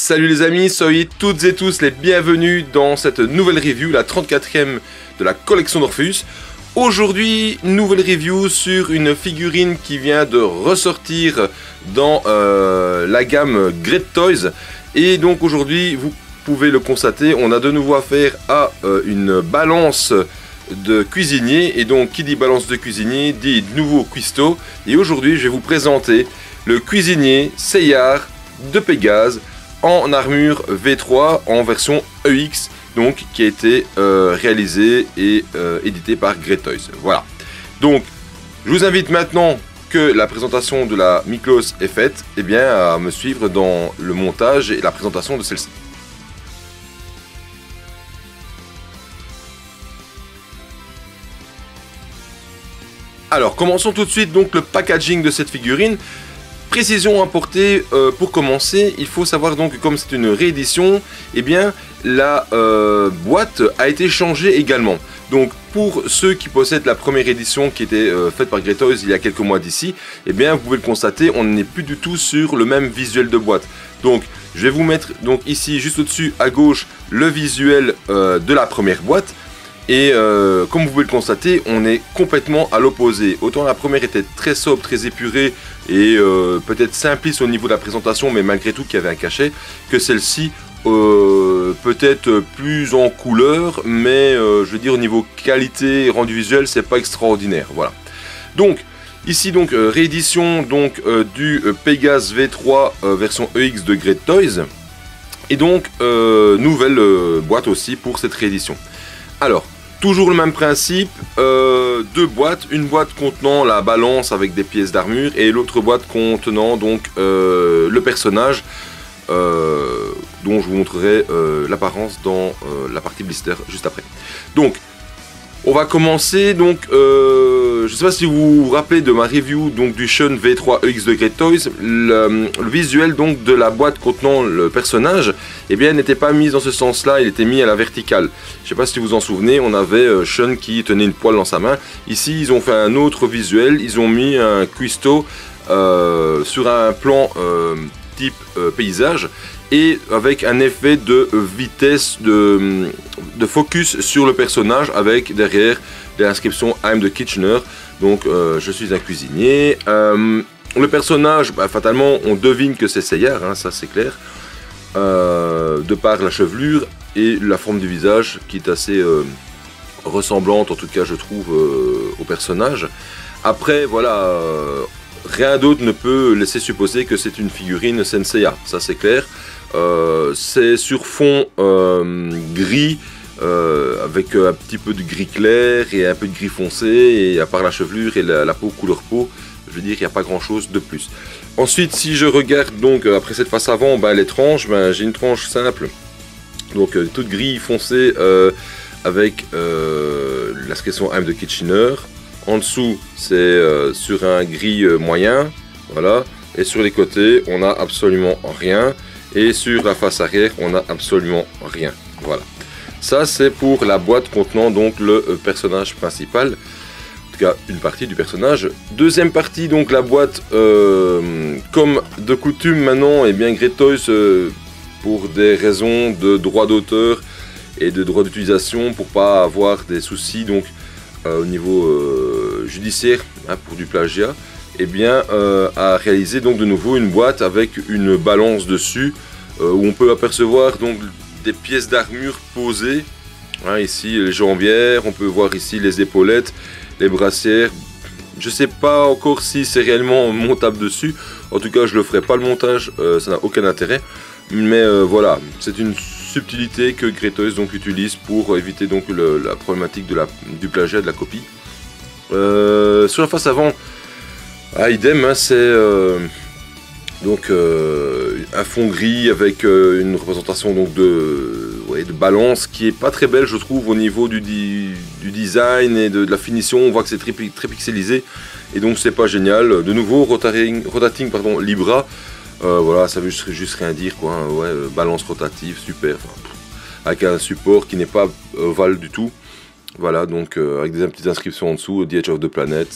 Salut les amis, soyez toutes et tous les bienvenus dans cette nouvelle review, la 34e de la collection d'Orpheus. Aujourd'hui, nouvelle review sur une figurine qui vient de ressortir dans la gamme Great Toys. Et donc aujourd'hui, vous pouvez le constater, on a de nouveau affaire à une balance de cuisinier. Et donc, qui dit balance de cuisinier, dit nouveau cuistot. Et aujourd'hui, je vais vous présenter le cuisinier Seyar de Pégase en armure V3 en version EX, donc qui a été réalisé et édité par Great Toys. Voilà. Donc, je vous invite maintenant que la présentation de la Miklos est faite, et bien à me suivre dans le montage et la présentation de celle-ci. Alors, commençons tout de suite donc le packaging de cette figurine. Précision apportée pour commencer, il faut savoir donc que comme c'est une réédition, eh bien la boîte a été changée également. Donc pour ceux qui possèdent la première édition qui était faite par Great Toys il y a quelques mois d'ici, eh bien vous pouvez le constater, on n'est plus du tout sur le même visuel de boîte. Donc je vais vous mettre donc ici juste au-dessus à gauche le visuel de la première boîte. Et comme vous pouvez le constater, on est complètement à l'opposé. Autant la première était très sobre, très épurée et peut-être simpliste au niveau de la présentation, mais malgré tout qu'il y avait un cachet, que celle-ci peut-être plus en couleur, mais je veux dire au niveau qualité et rendu visuel, c'est pas extraordinaire. Voilà. Donc ici donc réédition donc du Pégase V3 version EX de Great Toys, et donc nouvelle boîte aussi pour cette réédition. Alors, toujours le même principe, deux boîtes, une boîte contenant la balance avec des pièces d'armure et l'autre boîte contenant donc le personnage dont je vous montrerai l'apparence dans la partie blister juste après. Donc, on va commencer donc, je ne sais pas si vous vous rappelez de ma review donc du Shun V3 EX de Great Toys, le visuel donc de la boîte contenant le personnage, eh bien n'était pas mis dans ce sens-là, il était mis à la verticale. Je ne sais pas si vous vous en souvenez, on avait Shun qui tenait une poêle dans sa main. Ici ils ont fait un autre visuel, ils ont mis un cuistot sur un plan type paysage, et avec un effet de vitesse de focus sur le personnage, avec derrière l'inscription I'm the Kitchener, donc je suis un cuisinier. Le personnage, bah, fatalement on devine que c'est Seyar, hein, ça c'est clair, de par la chevelure et la forme du visage qui est assez ressemblante, en tout cas je trouve, au personnage. Après voilà, rien d'autre ne peut laisser supposer que c'est une figurine Senseiya, ça c'est clair. C'est sur fond gris, avec un petit peu de gris clair et un peu de gris foncé, et à part la chevelure et la peau couleur peau, je veux dire qu'il n'y a pas grand chose de plus. Ensuite, si je regarde donc après cette face avant, ben, les tranches, ben, j'ai une tranche simple, donc toute gris foncé, avec l'inscription I'm the Kitchener. En dessous c'est sur un gris moyen, voilà, et sur les côtés on n'a absolument rien, et sur la face arrière on n'a absolument rien. Voilà, ça c'est pour la boîte contenant donc le personnage principal, en tout cas une partie du personnage. Deuxième partie, donc la boîte, comme de coutume maintenant, et bien Great Toys, pour des raisons de droit d'auteur et de droit d'utilisation, pour pas avoir des soucis donc au niveau judiciaire, hein, pour du plagiat, et bien a réalisé donc de nouveau une boîte avec une balance dessus, où on peut apercevoir donc des pièces d'armure posées, hein, ici les jambières, on peut voir ici les épaulettes, les brassières. Je sais pas encore si c'est réellement montable dessus, en tout cas je le ferai pas le montage, ça n'a aucun intérêt, mais voilà, c'est une subtilité que Great Toys donc utilise pour éviter donc la problématique du plagiat, de la copie. Sur la face avant, idem, hein, c'est donc un fond gris avec une représentation donc de balance qui est pas très belle, je trouve, au niveau du design et de la finition. On voit que c'est très pixelisé, et donc c'est pas génial. De nouveau rotating pardon, Libra. Voilà, ça veut juste rien dire quoi, hein. Ouais, balance rotative, super, enfin, avec un support qui n'est pas ovale du tout. Voilà, donc avec des petites inscriptions en dessous, The Edge of the Planet.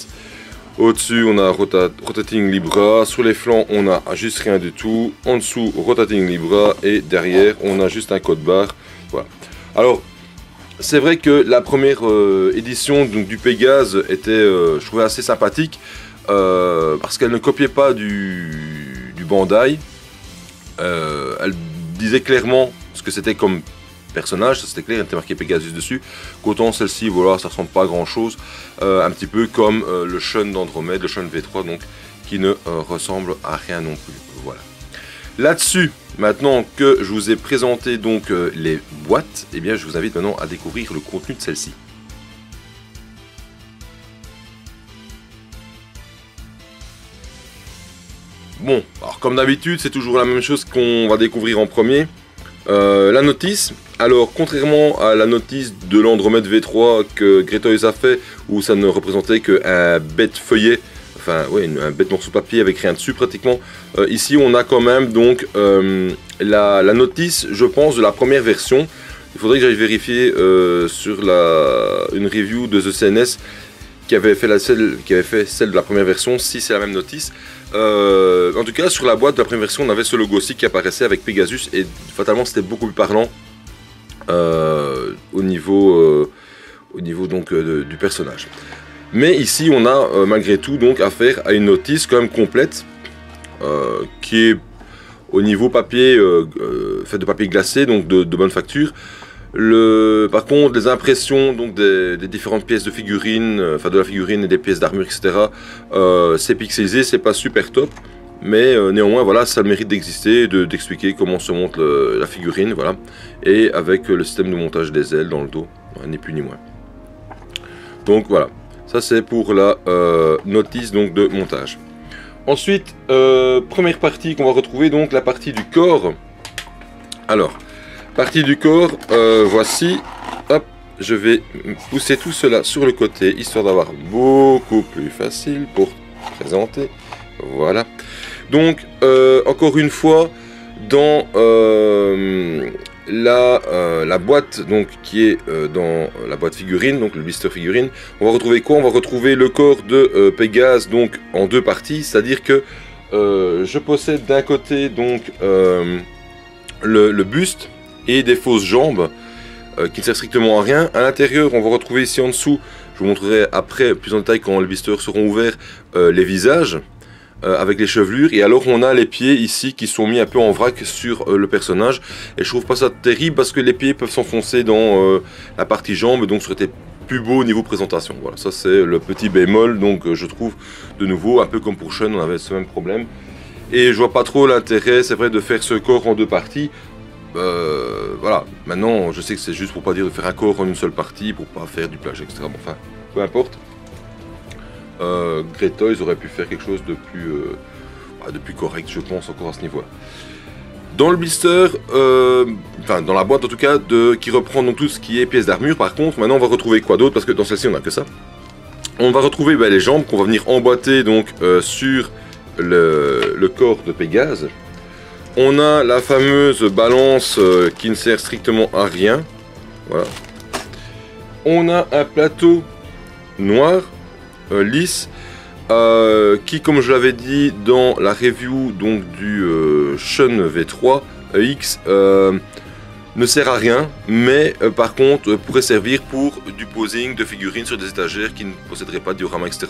Au-dessus, on a Rotating Libra. Sur les flancs, on a juste rien du tout. En dessous, Rotating Libra. Et derrière, on a juste un code barre. Voilà. Alors, c'est vrai que la première édition donc, du Pégase était, je trouvais, assez sympathique. Parce qu'elle ne copiait pas du Bandai. Elle disait clairement ce que c'était comme personnage, ça c'était clair, il était marqué Pegasus dessus, qu'autant celle-ci, voilà, ça ressemble pas à grand chose, un petit peu comme le Shun d'Andromède, le Shun V3, donc, qui ne ressemble à rien non plus, voilà. Là-dessus, maintenant que je vous ai présenté donc les boîtes, eh bien je vous invite maintenant à découvrir le contenu de celle-ci. Bon, alors comme d'habitude, c'est toujours la même chose qu'on va découvrir en premier. La notice. Alors, contrairement à la notice de l'Andromède V3 que Greytoys a fait, où ça ne représentait qu'un bête feuillet, enfin, ouais, un bête morceau de papier avec rien dessus pratiquement, ici on a quand même donc la notice, je pense, de la première version. Il faudrait que j'aille vérifier sur une review de The CNS qui avait fait celle de la première version, si c'est la même notice. En tout cas, sur la boîte de la première version, on avait ce logo-ci qui apparaissait avec Pegasus et fatalement c'était beaucoup plus parlant au niveau donc du personnage. Mais ici, on a malgré tout donc affaire à une notice quand même complète qui est au niveau papier, fait de papier glacé, donc de bonne facture. Par contre, les impressions donc des différentes pièces de figurines, enfin de la figurine et des pièces d'armure, etc. C'est pixelisé, c'est pas super top, mais néanmoins, voilà, ça a le mérite d'exister, d'expliquer comment se monte la figurine, voilà, et avec le système de montage des ailes dans le dos, ni plus ni moins. Donc voilà, ça c'est pour la notice donc de montage. Ensuite, première partie qu'on va retrouver, donc la partie du corps. Alors, partie du corps, voici, hop, je vais pousser tout cela sur le côté, histoire d'avoir beaucoup plus facile pour présenter, voilà. Donc, encore une fois, dans la boîte donc, qui est dans la boîte figurine, donc le blister figurine, on va retrouver quoi? On va retrouver le corps de Pégase donc, en deux parties, c'est-à-dire que je possède d'un côté donc le buste, et des fausses jambes qui ne servent strictement à rien. À l'intérieur, on va retrouver ici en dessous, je vous montrerai après plus en détail quand les blisters seront ouverts, les visages avec les chevelures. Et alors on a les pieds ici qui sont mis un peu en vrac sur le personnage. Et je trouve pas ça terrible parce que les pieds peuvent s'enfoncer dans la partie jambes, donc ça aurait été plus beau au niveau présentation. Voilà, ça c'est le petit bémol, donc je trouve de nouveau, un peu comme pour Shun, on avait ce même problème. Et je vois pas trop l'intérêt, c'est vrai, de faire ce corps en deux parties. Voilà, maintenant je sais que c'est juste pour pas dire de faire un corps en une seule partie, pour pas faire du plagiat, etc. Bon, enfin, peu importe. Greytoys aurait pu faire quelque chose de plus correct, je pense, encore à ce niveau-là. Dans le blister, enfin dans la boîte en tout cas, qui reprend donc tout ce qui est pièces d'armure, par contre, maintenant on va retrouver quoi d'autre, parce que dans celle-ci on a que ça. On va retrouver les jambes qu'on va venir emboîter donc sur le corps de Pégase. On a la fameuse balance qui ne sert strictement à rien. Voilà. On a un plateau noir, lisse, qui, comme je l'avais dit dans la review donc, du Shun V3 X, ne sert à rien, mais par contre pourrait servir pour du posing de figurines sur des étagères qui ne posséderaient pas de diorama, etc.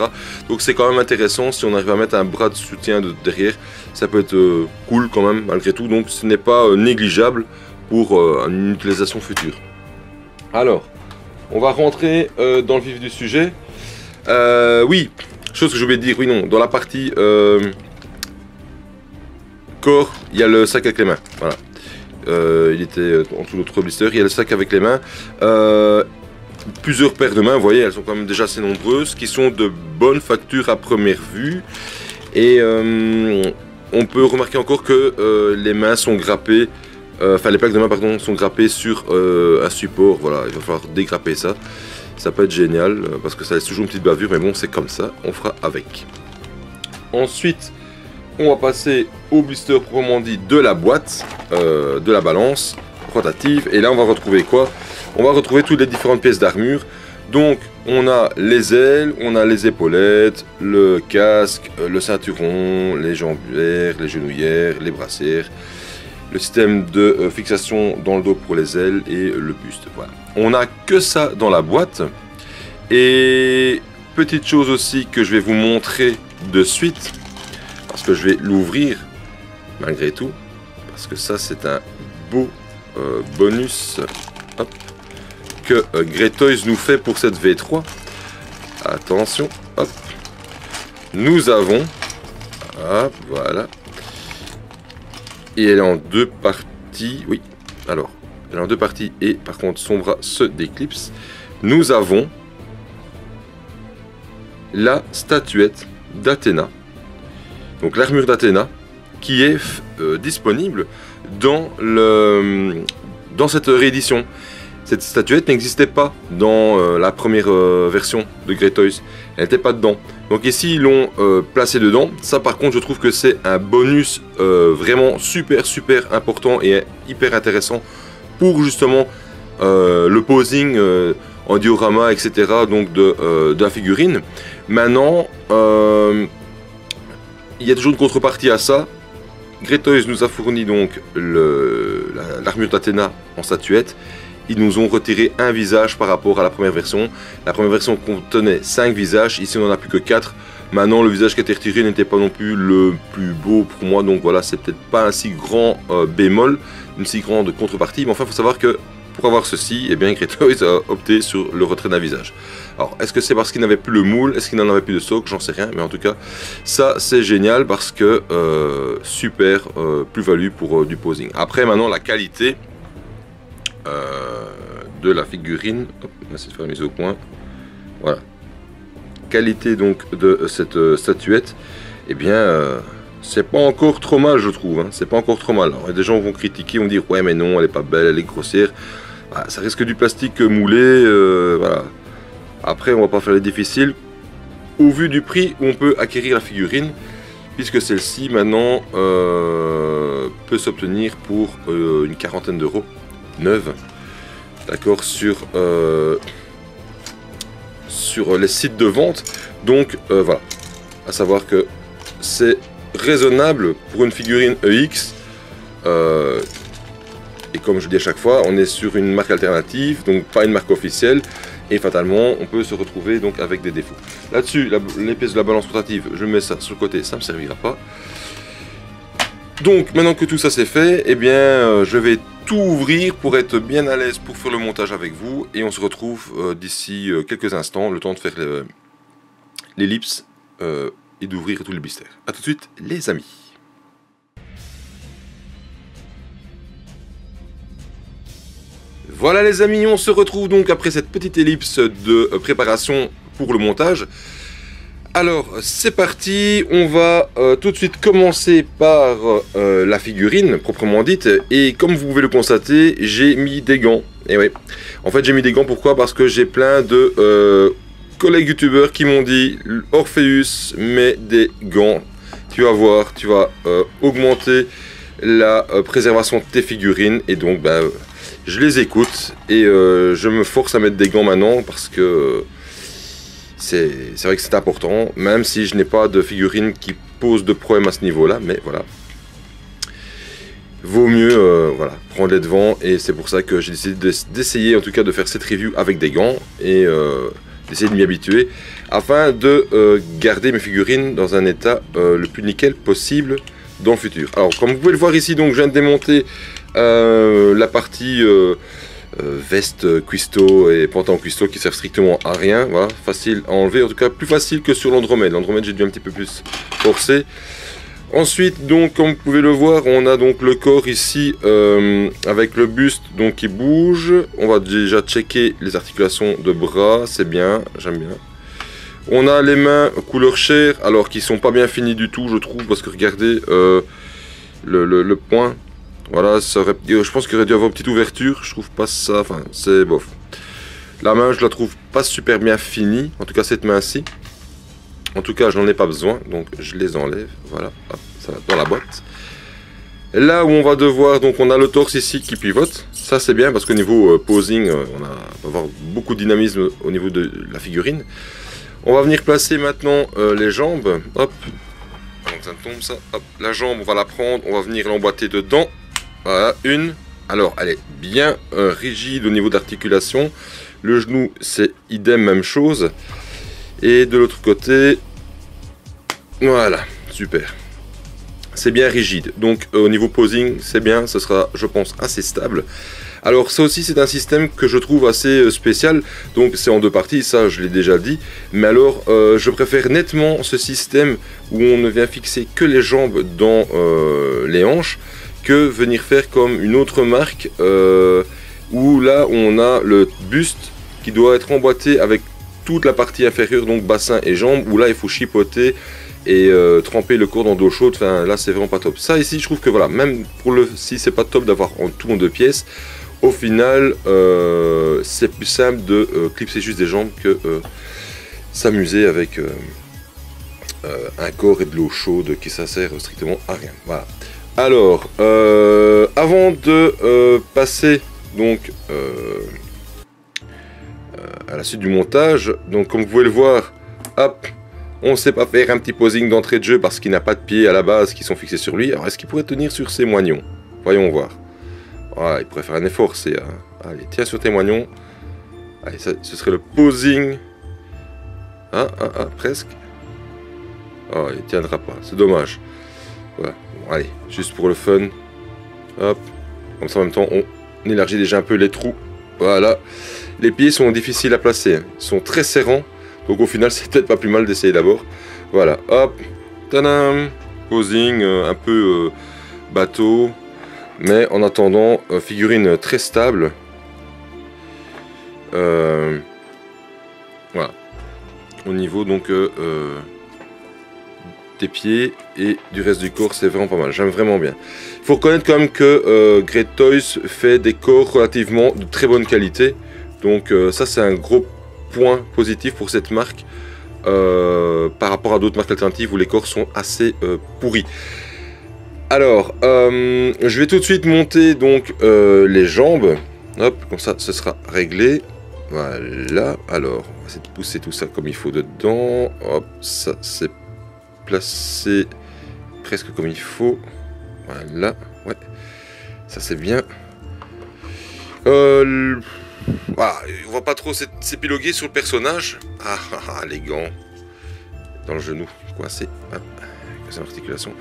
Donc c'est quand même intéressant si on arrive à mettre un bras de soutien derrière, ça peut être cool quand même malgré tout, donc ce n'est pas négligeable pour une utilisation future. Alors, on va rentrer dans le vif du sujet. Oui, chose que j'ai oublié de dire, oui non, dans la partie corps, il y a le sac avec les mains, voilà. Il était en dessous de l'autre blister, il y a le sac avec les mains, plusieurs paires de mains, vous voyez, elles sont quand même déjà assez nombreuses, qui sont de bonne facture à première vue, et on peut remarquer encore que les mains sont grappées, enfin les plaques de mains pardon, sont grappées sur un support, voilà, il va falloir dégrapper ça, ça peut être génial, parce que ça laisse toujours une petite bavure, mais bon c'est comme ça, on fera avec. Ensuite, on va passer au blister proprement dit de la boîte, de la balance rotative. Et là on va retrouver quoi? On va retrouver toutes les différentes pièces d'armure. Donc On a les ailes, on a les épaulettes, le casque, le ceinturon, les jambières, les genouillères, les brassières, le système de fixation dans le dos pour les ailes et le buste. Voilà. On n'a que ça dans la boîte. Et petite chose aussi que je vais vous montrer de suite, parce que je vais l'ouvrir malgré tout, parce que ça c'est un beau bonus. Hop. Que Great Toys nous fait pour cette V3. Attention, hop. Nous avons, hop, voilà. Et elle est en deux parties. Oui, alors, elle est en deux parties et par contre son bras se déclipse. Nous avons la statuette d'Athéna. Donc l'armure d'Athéna qui est disponible dans cette réédition. Cette statuette n'existait pas dans la première version de Great Toys. Elle n'était pas dedans. Donc ici, ils l'ont placé dedans. Ça, par contre, je trouve que c'est un bonus vraiment super important et hyper intéressant pour justement le posing en diorama, etc. Donc de la figurine. Maintenant, il y a toujours une contrepartie à ça. Great Toys nous a fourni donc l'armure d'Athéna en statuette. Ils nous ont retiré un visage par rapport à la première version. La première version contenait 5 visages, ici on n'en a plus que 4. Maintenant le visage qui a été retiré n'était pas non plus le plus beau pour moi, donc voilà, c'est peut-être pas un si grand bémol, une si grande contrepartie. Mais enfin, il faut savoir que pour avoir ceci, eh bien Great Toys a opté sur le retrait d'un visage. Alors, est-ce que c'est parce qu'il n'avait plus le moule, est-ce qu'il n'en avait plus de socle, j'en sais rien, mais en tout cas, ça c'est génial parce que super plus-value pour du posing. Après, maintenant, la qualité de la figurine, hop, on va essayer de faire la mise au point, voilà, qualité donc de cette statuette, eh bien c'est pas encore trop mal, je trouve, hein. C'est pas encore trop mal. Alors, des gens vont critiquer, vont dire ouais mais non, elle est pas belle, elle est grossière. Bah, ça risque du plastique moulé, voilà. Après on va pas faire les difficiles au vu du prix où on peut acquérir la figurine, puisque celle-ci maintenant peut s'obtenir pour une quarantaine d'euros neuve, d'accord, sur les sites de vente. Donc voilà, à savoir que c'est raisonnable pour une figurine EX, et comme je dis à chaque fois, on est sur une marque alternative, donc pas une marque officielle, et fatalement on peut se retrouver donc avec des défauts. Là-dessus, l'épaisse de la balance rotative, je mets ça sur le côté, ça ne me servira pas. Donc maintenant que tout ça c'est fait, eh bien je vais tout ouvrir pour être bien à l'aise pour faire le montage avec vous, et on se retrouve d'ici quelques instants, le temps de faire l'ellipse et d'ouvrir tous les blisters. A tout de suite les amis. Voilà les amis, on se retrouve donc après cette petite ellipse de préparation pour le montage. Alors c'est parti, on va tout de suite commencer par la figurine proprement dite, et comme vous pouvez le constater, j'ai mis des gants. Et ouais, en fait j'ai mis des gants, pourquoi? Parce que j'ai plein de collègues youtubeurs qui m'ont dit Orpheus, mets des gants, tu vas voir, tu vas augmenter la préservation de tes figurines, et donc bah, je les écoute et je me force à mettre des gants maintenant parce que c'est vrai que c'est important, même si je n'ai pas de figurine qui pose de problème à ce niveau-là, mais voilà. Vaut mieux voilà, prendre les devants, et c'est pour ça que j'ai décidé d'essayer en tout cas de faire cette review avec des gants et d'essayer de m'y habituer afin de garder mes figurines dans un état le plus nickel possible dans le futur. Alors comme vous pouvez le voir ici, donc je viens de démonter la partie veste cuistot et pantalon cuistot qui servent strictement à rien. Voilà, facile à enlever, en tout cas plus facile que sur l'Andromède. L'Andromède j'ai dû un petit peu plus forcer. Ensuite donc comme vous pouvez le voir, on a donc le corps ici avec le buste donc qui bouge. On va déjà checker les articulations de bras, c'est bien, j'aime bien. On a les mains couleur chair, alors qui sont pas bien finies du tout je trouve, parce que regardez le point. Voilà, ça aurait, je pense qu'il aurait dû avoir une petite ouverture, je trouve pas ça, enfin c'est bof. La main je la trouve pas super bien finie, en tout cas cette main-ci. En tout cas je n'en ai pas besoin, donc je les enlève, voilà, hop, ça va dans la boîte. Là où on va devoir, donc on a le torse ici qui pivote. Ça c'est bien parce qu'au niveau posing, on va avoir beaucoup de dynamisme au niveau de la figurine. On va venir placer maintenant les jambes. Hop, donc ça tombe ça. Hop, la jambe, on va la prendre, on va venir l'emboîter dedans. Voilà, une. Alors, elle est bien rigide au niveau d'articulation. Le genou, c'est idem, même chose. Et de l'autre côté, voilà, super. C'est bien rigide. Donc, au niveau posing, c'est bien. Ce sera, je pense, assez stable. Alors, ça aussi, c'est un système que je trouve assez spécial. Donc, c'est en deux parties, ça, je l'ai déjà dit. Mais alors, je préfère nettement ce système où on ne vient fixer que les jambes dans les hanches, que venir faire comme une autre marque où là on a le buste qui doit être emboîté avec toute la partie inférieure, donc bassin et jambes, où là il faut chipoter et tremper le corps dans d'eau chaude. Enfin là c'est vraiment pas top. Ça ici je trouve que voilà, même pour si c'est pas top d'avoir en tout en deux pièces, au final c'est plus simple de clipser juste des jambes que s'amuser avec un corps et de l'eau chaude qui ça sert strictement à rien. Voilà. Alors, avant de passer donc à la suite du montage, donc comme vous pouvez le voir, hop, on ne sait pas faire un petit posing d'entrée de jeu parce qu'il n'a pas de pieds à la base qui sont fixés sur lui. Alors, est-ce qu'il pourrait tenir sur ses moignons? Voyons voir. Voilà, il pourrait faire un effort, c'est... allez, tiens sur tes moignons. Allez, ça, ce serait le posing. Presque. Oh, il ne tiendra pas, c'est dommage. Voilà. Bon, allez, juste pour le fun. Hop. Comme ça, en même temps, on élargit déjà un peu les trous. Voilà. Les pieds sont difficiles à placer. Ils sont très serrants. Donc au final, c'est peut-être pas plus mal d'essayer d'abord. Voilà. Hop. Tadam. Posing un peu bateau. Mais en attendant, figurine très stable. Voilà. Au niveau donc... des pieds et du reste du corps, c'est vraiment pas mal, j'aime vraiment bien. Il faut reconnaître quand même que Great Toys fait des corps relativement de très bonne qualité, donc ça c'est un gros point positif pour cette marque par rapport à d'autres marques alternatives où les corps sont assez pourris. Alors je vais tout de suite monter donc les jambes, hop, comme ça ce sera réglé. Voilà, alors on va essayer de pousser tout ça comme il faut dedans. Hop, ça c'est placé presque comme il faut. Voilà, ouais, ça c'est bien. Voilà, on va pas trop s'épiloguer sur le personnage. Les gants dans le genou coincé. C'est l'articulation.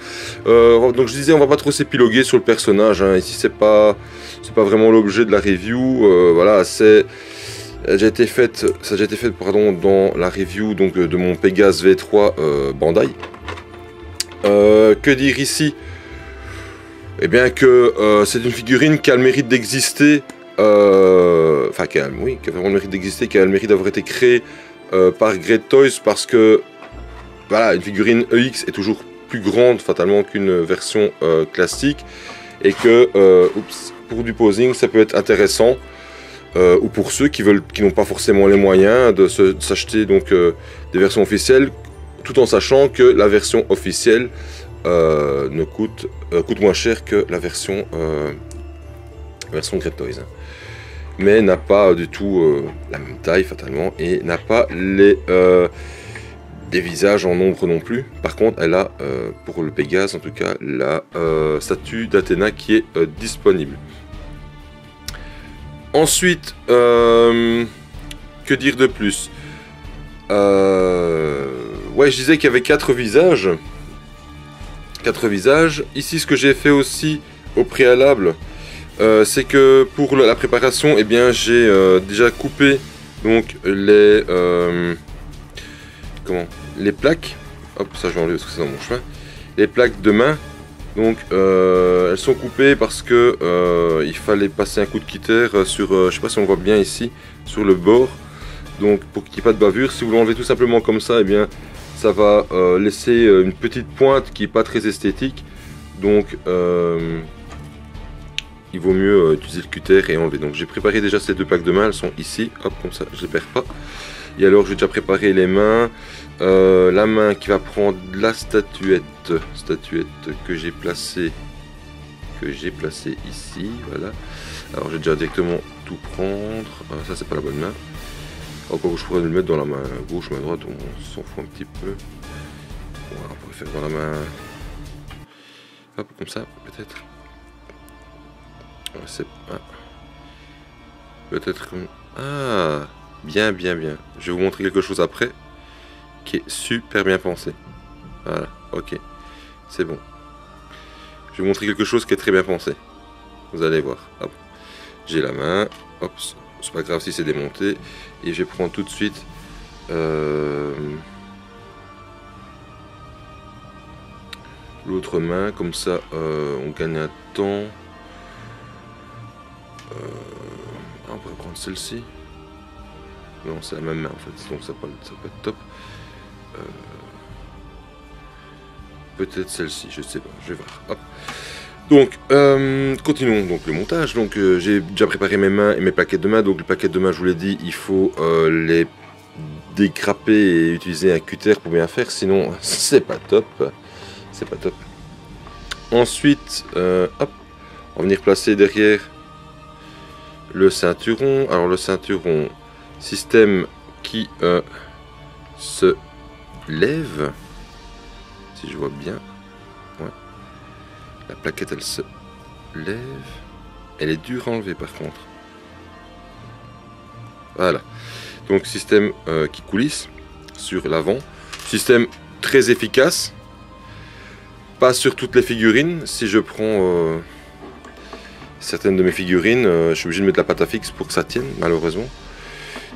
Donc je disais, on va pas trop s'épiloguer sur le personnage. Hein. Ici c'est pas vraiment l'objet de la review. Voilà, c'est ça a déjà été fait pardon, dans la review donc, de mon Pégase V3 Bandai. Que dire ici? Eh bien que c'est une figurine qui a le mérite d'exister, enfin qui a vraiment le mérite d'exister, qui a le mérite d'avoir été créée par Great Toys, parce que voilà, une figurine EX est toujours plus grande fatalement qu'une version classique, et que pour du posing ça peut être intéressant. Ou pour ceux qui n'ont pas forcément les moyens de s'acheter donc des versions officielles, tout en sachant que la version officielle coûte moins cher que la version Great Toys, mais n'a pas du tout la même taille fatalement, et n'a pas des visages en nombre non plus. Par contre, elle a pour le Pégase en tout cas la statue d'Athéna qui est disponible. Ensuite, que dire de plus? Ouais, je disais qu'il y avait 4 visages. 4 visages. Ici, ce que j'ai fait aussi au préalable, c'est que pour la préparation, eh bien, j'ai déjà coupé donc les plaques. Hop, ça je vais enlever parce que c'est dans mon chemin. Les plaques de main. Donc elles sont coupées parce que il fallait passer un coup de cutter sur, je sais pas si on voit bien ici, sur le bord. Donc pour qu'il n'y ait pas de bavure, si vous l'enlevez tout simplement comme ça, eh bien ça va laisser une petite pointe qui n'est pas très esthétique. Donc il vaut mieux utiliser le cutter et enlever. Donc j'ai préparé déjà ces 2 plaques de main, elles sont ici, hop, comme ça je les perds pas. Et alors j'ai déjà préparé les mains. La main qui va prendre la statuette que j'ai placée que j'ai placé ici, voilà. Alors je vais déjà directement tout prendre, ça c'est pas la bonne main. Encore je pourrais le mettre dans la main gauche, main droite, on s'en fout un petit peu. Voilà, on pourrait faire dans la main, hop, comme ça, peut-être. C'est peut-être comme... Ah, bien, bien, bien. Je vais vous montrer quelque chose après, qui est super bien pensé. Voilà, ok, c'est bon. Je vais vous montrer quelque chose qui est très bien pensé. Vous allez voir, hop. J'ai la main, hop, c'est pas grave si c'est démonté. Et je vais prendre tout de suite l'autre main, comme ça on gagne un temps. On pourrait prendre celle-ci. Non, c'est la même main en fait, donc ça peut être top. Peut-être celle-ci, je sais pas, je vais voir. Hop. Donc, continuons donc le montage. Donc, j'ai déjà préparé mes mains et mes plaquettes de main. Donc, les plaquettes de main, je vous l'ai dit, il faut les décraper et utiliser un cutter pour bien faire. Sinon, c'est pas top. C'est pas top. Ensuite, hop, on va venir placer derrière le ceinturon. Alors, le ceinturon, système qui se lève. Si je vois bien. Ouais. La plaquette elle se lève. Elle est dure à enlever par contre. Voilà. Donc système qui coulisse sur l'avant. Système très efficace. Pas sur toutes les figurines. Si je prends certaines de mes figurines, je suis obligé de mettre la pâte à fixe pour que ça tienne, malheureusement.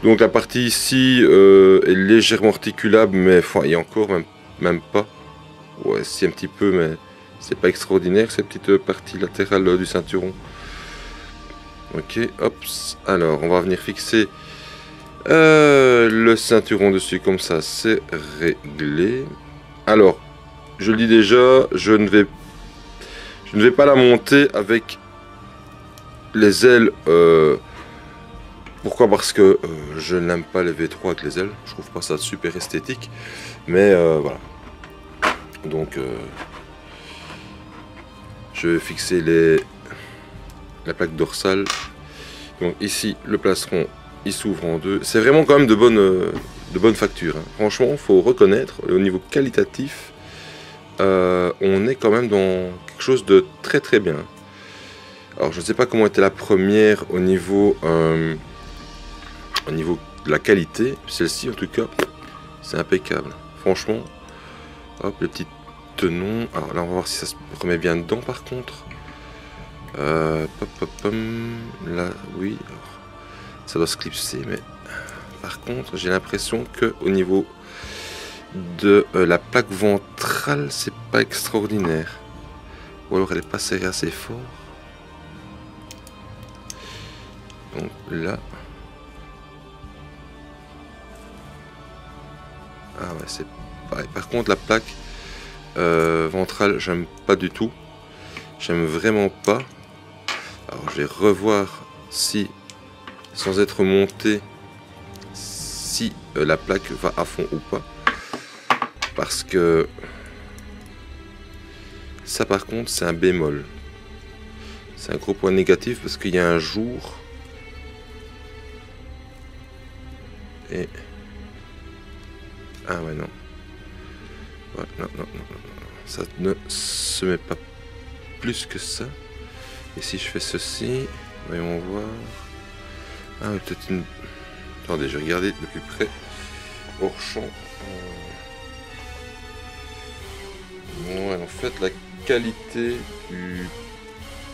Donc la partie ici est légèrement articulable, mais enfin, et encore même pas. Ouais, si un petit peu, mais c'est pas extraordinaire cette petite partie latérale du ceinturon. Ok, hop. Alors, on va venir fixer le ceinturon dessus comme ça, c'est réglé. Alors, je le dis déjà, je ne vais pas la monter avec les ailes. Pourquoi? Parce que je n'aime pas les V3 avec les ailes. Je trouve pas ça super esthétique. Mais voilà. Donc, je vais fixer la plaque dorsale. Donc ici, le plastron, il s'ouvre en deux. C'est vraiment quand même de bonne facture. Hein. Franchement, il faut reconnaître, au niveau qualitatif, on est quand même dans quelque chose de très très bien. Alors, je ne sais pas comment était la première au niveau de la qualité. Celle-ci, en tout cas, c'est impeccable. Franchement, hop, les petits tenons. Alors là, on va voir si ça se remet bien dedans, par contre. Là, oui. Alors, ça doit se clipser, mais par contre, j'ai l'impression que au niveau de la plaque ventrale, c'est pas extraordinaire. Ou alors elle est pas serrée assez fort. Donc là. Ah ouais, c'est pareil. Par contre, la plaque ventrale, j'aime pas du tout. J'aime vraiment pas. Alors, je vais revoir si, sans être monté, si la plaque va à fond ou pas. Parce que ça, par contre, c'est un bémol. C'est un gros point négatif parce qu'il y a un jour. Et... Ah ouais, non. Ouais, non. Ça ne se met pas plus que ça. Et si je fais ceci, voyons voir. Ah, peut-être une... Attendez, je vais regarder de plus près. Hors champ. Ouais, en fait, la qualité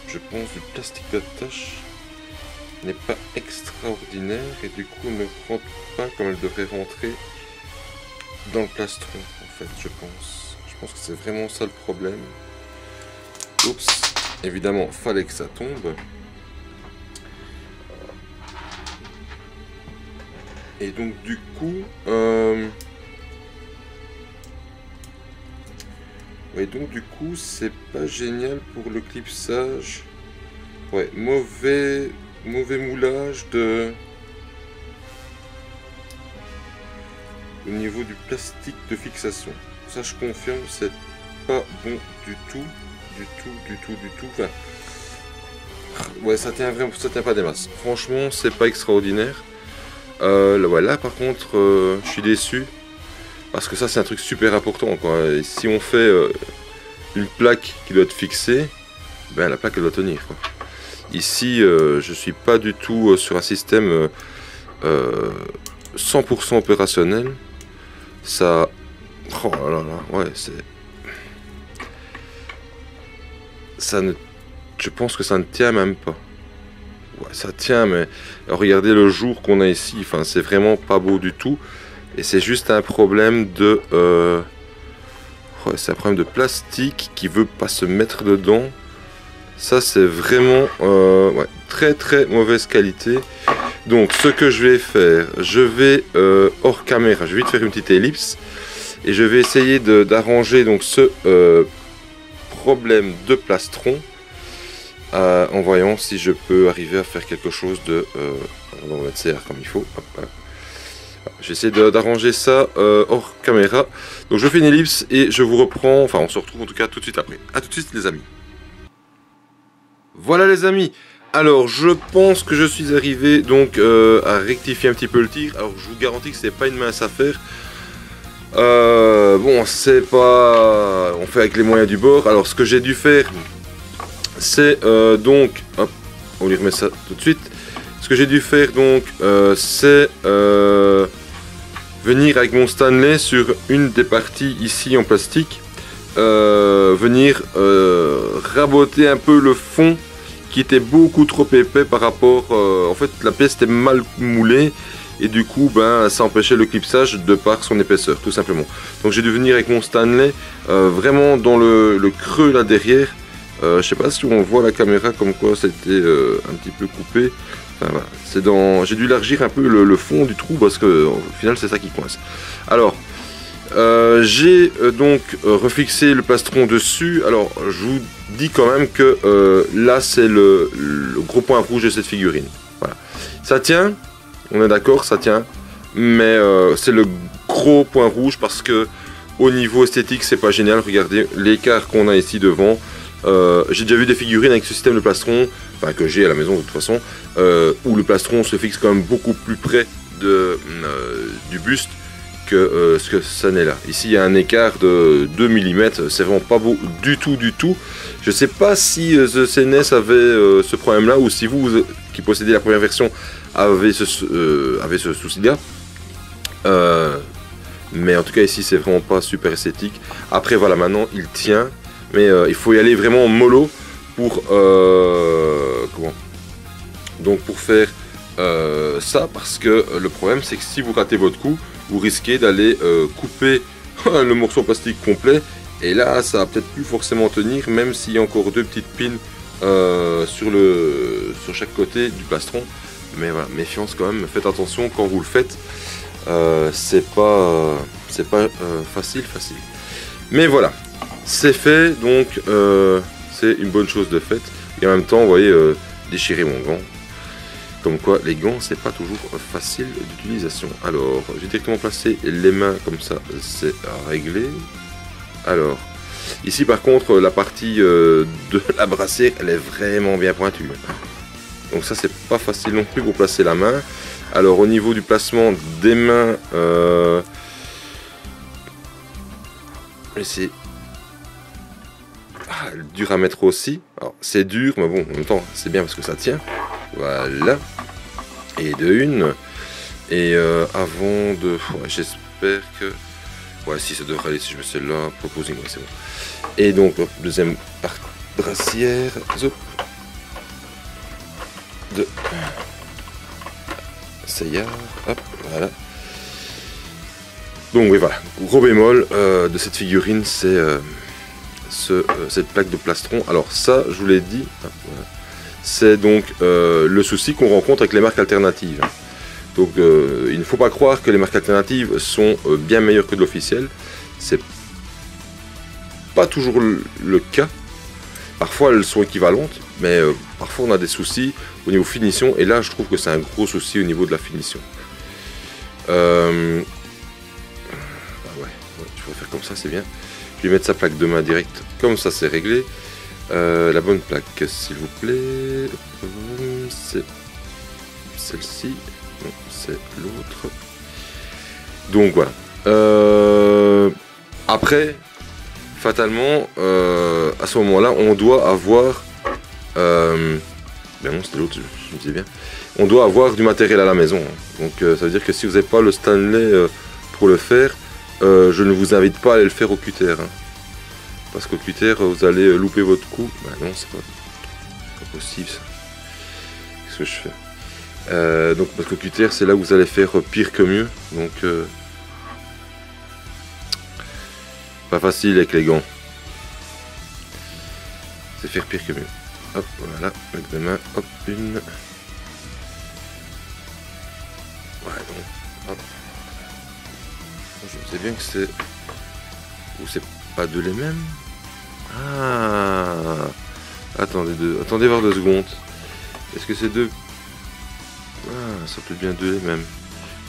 je pense, du plastique d'attache n'est pas extraordinaire et du coup ne rentre pas comme elle devrait rentrer dans le plastron, en fait, je pense. Je pense que c'est vraiment ça le problème. Oups, évidemment, fallait que ça tombe. Et donc du coup, c'est pas génial pour le clipsage. Ouais, mauvais moulage au niveau du plastique de fixation. Ça, je confirme, c'est pas bon du tout. du tout. Enfin, ouais, ça tient vraiment, ça tient pas des masses. Franchement, c'est pas extraordinaire. Là, par contre, je suis déçu. Parce que ça, c'est un truc super important, quoi. Et si on fait une plaque qui doit être fixée, ben la plaque elle doit tenir, quoi. Ici, je suis pas du tout sur un système 100% opérationnel. Ça... Oh là là, ouais, c'est... Ça ne... Je pense que ça ne tient même pas. Ouais, ça tient, mais... Regardez le jour qu'on a ici, enfin, c'est vraiment pas beau du tout. Et c'est juste un problème de... Ouais, c'est un problème de plastique qui veut pas se mettre dedans. Ça, c'est vraiment ouais, très très mauvaise qualité. Donc, ce que je vais faire, je vais hors caméra, je vais vite faire une petite ellipse. Et je vais essayer d'arranger donc ce problème de plastron. En voyant si je peux arriver à faire quelque chose de... on va mettre CR comme il faut. Hop, hop. J'essaie d'arranger ça hors caméra. Donc je fais une ellipse et je vous reprends. Enfin, on se retrouve en tout cas tout de suite après. A tout de suite, les amis. Voilà, les amis. Alors, je pense que je suis arrivé donc à rectifier un petit peu le tir. Alors, je vous garantis que c'est pas une mince affaire. Bon, c'est pas... On fait avec les moyens du bord. Alors, ce que j'ai dû faire, c'est donc... Hop, on lui remet ça tout de suite. Ce que j'ai dû faire donc, c'est venir avec mon Stanley sur une des parties ici en plastique, venir raboter un peu le fond qui était beaucoup trop épais par rapport... en fait, la pièce était mal moulée et du coup, ben, ça empêchait le clipsage de par son épaisseur, tout simplement. Donc j'ai dû venir avec mon Stanley vraiment dans le creux là derrière. Je sais pas si on voit la caméra comme quoi c'était un petit peu coupé. Enfin, voilà. C'est dans... J'ai dû élargir un peu le fond du trou parce que au final c'est ça qui coince. Alors j'ai donc refixé le plastron dessus. Alors je vous dis quand même que là c'est le gros point rouge de cette figurine. Voilà. Ça tient, on est d'accord, ça tient. Mais c'est le gros point rouge parce que au niveau esthétique c'est pas génial. Regardez l'écart qu'on a ici devant. J'ai déjà vu des figurines avec ce système de plastron, enfin que j'ai à la maison de toute façon, où le plastron se fixe quand même beaucoup plus près du buste que ce que ça n'est là. Ici il y a un écart de 2 mm, c'est vraiment pas beau du tout. Je sais pas si The CNS avait ce problème là ou si vous qui possédez la première version avez ce souci là. Mais en tout cas ici c'est vraiment pas super esthétique. Après voilà, maintenant il tient. Mais il faut y aller vraiment mollo pour pour faire ça, parce que le problème c'est que si vous ratez votre coup, vous risquez d'aller couper le morceau plastique complet et là ça va peut-être plus forcément tenir, même s'il y a encore deux petites pins sur chaque côté du plastron. Mais voilà, méfiance quand même, faites attention quand vous le faites. C'est pas facile. Mais voilà. C'est fait, donc c'est une bonne chose de faite. Et en même temps, vous voyez, déchirer mon gant. Comme quoi, les gants, c'est pas toujours facile d'utilisation. Alors, j'ai directement placé les mains comme ça, c'est réglé. Alors, ici par contre, la partie de la brassière, elle est vraiment bien pointue. Donc ça, c'est pas facile non plus pour placer la main. Alors, au niveau du placement des mains, c'est dur à mettre aussi. Alors c'est dur, mais bon, en même temps c'est bien parce que ça tient. Voilà. Et de une. Et avant de... Ouais, j'espère que... Ouais, si ça devrait aller, si je mets celle-là, proposing, ouais, c'est bon. Et donc, hop, deuxième brassière. Zop. De... Seillard. Hop, voilà. Donc oui, voilà. Gros bémol de cette figurine, c'est... cette plaque de plastron. Alors ça, je vous l'ai dit, voilà. C'est donc le souci qu'on rencontre avec les marques alternatives. Donc il ne faut pas croire que les marques alternatives sont bien meilleures que de l'officiel. C'est pas toujours le cas. Parfois elles sont équivalentes, mais parfois on a des soucis au niveau finition. Et là je trouve que c'est un gros souci au niveau de la finition. Ouais, je vais faire comme ça, c'est bien. Je vais mettre sa plaque de main direct, comme ça c'est réglé. La bonne plaque, s'il vous plaît. C'est celle-ci. Non, c'est l'autre. Donc voilà. Après, fatalement, à ce moment-là, on doit avoir... ben non, c'était l'autre, je me disais bien. On doit avoir du matériel à la maison. Donc ça veut dire que si vous n'avez pas le Stanley pour le faire, je ne vous invite pas à aller le faire au cutter. Hein. Parce qu'au cutter, vous allez louper votre coup. Ben non, c'est pas possible ça. Qu'est-ce que je fais? Donc parce qu'au cutter, c'est là où vous allez faire pire que mieux. Donc pas facile avec les gants. C'est faire pire que mieux. Hop, voilà, avec deux mains, hop, une. Ouais, donc, hop. Je sais bien que c'est... Ou c'est pas deux les mêmes. Ah. Attendez voir 2 secondes. Est-ce que c'est deux? Ah, ça peut être bien deux les mêmes.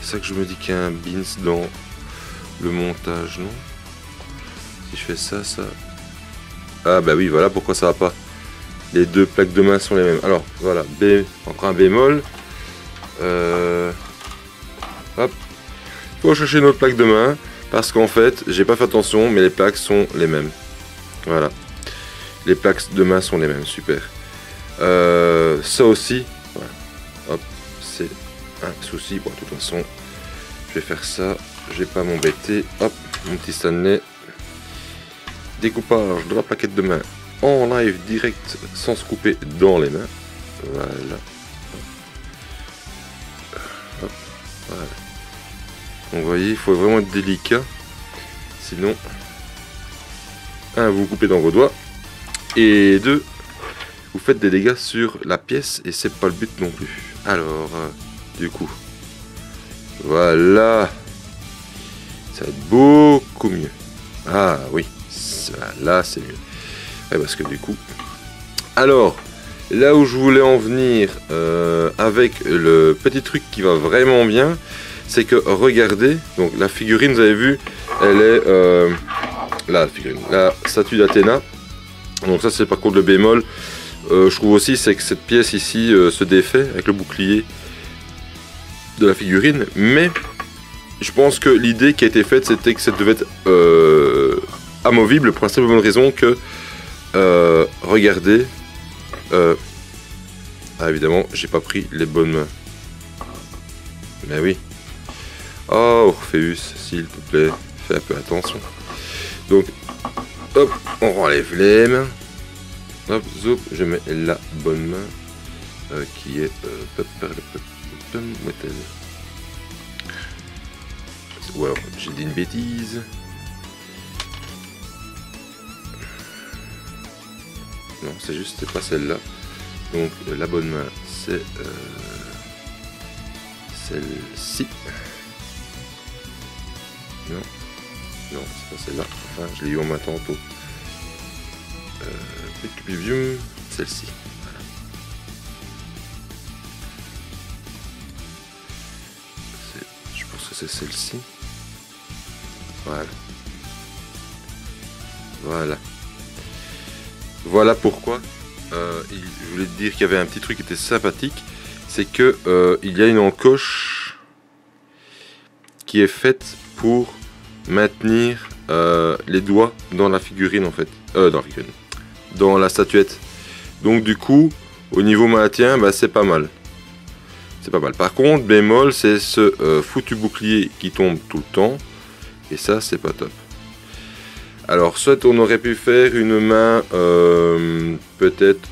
C'est ça que je me dis qu'il y a un bins dans le montage, non? Si je fais ça, ça... Ah bah oui, voilà pourquoi ça va pas. Les 2 plaques de main sont les mêmes. Alors, voilà, encore un bémol. Hop. Faut chercher une autre plaque de main. Parce qu'en fait, j'ai pas fait attention, mais les plaques sont les mêmes. Voilà. Les plaques de main sont les mêmes, super. Ça aussi, voilà. Hop, c'est un souci. Bon, de toute façon, je vais faire ça. Je vais pas m'embêter. Hop, mon petit Stanley. Découpage de la plaquette de main en live direct sans se couper dans les mains. Voilà. Hop, voilà. Donc vous voyez, il faut vraiment être délicat. Sinon, 1, vous coupez dans vos doigts. Et 2, vous faites des dégâts sur la pièce. Et c'est pas le but non plus. Alors, du coup, voilà. Ça va être beaucoup mieux. Ah oui, là c'est mieux. Ouais, parce que du coup... Alors, là où je voulais en venir avec le petit truc qui va vraiment bien, c'est que regardez, donc la figurine, vous avez vu, elle est là, la figurine, la statue d'Athéna. Donc ça c'est par contre le bémol. Je trouve aussi c'est que cette pièce ici se défait avec le bouclier de la figurine, mais je pense que l'idée qui a été faite c'était que ça devait être amovible pour la simple bonne raison que regardez, ah, évidemment j'ai pas pris les bonnes mains, mais oui. Oh Orpheus, s'il te plaît, fais un peu attention. Donc, hop, on enlève les mains. Hop, zoup, je mets la bonne main qui est... Ou alors, j'ai dit une bêtise. Non, c'est juste, c'est pas celle-là. Donc, la bonne main, c'est celle-ci. Non, c'est pas celle-là. Enfin, je l'ai eu en main tantôt. Celle-ci. Voilà. Je pense que c'est celle-ci. Voilà. Voilà. Voilà pourquoi. Je voulais te dire qu'il y avait un petit truc qui était sympathique. C'est que il y a une encoche qui est faite pour maintenir les doigts dans la figurine en fait. Dans la statuette. Donc du coup, au niveau maintien, bah, c'est pas mal. C'est pas mal. Par contre, bémol, c'est ce foutu bouclier qui tombe tout le temps. Et ça, c'est pas top. Alors, soit on aurait pu faire une main peut-être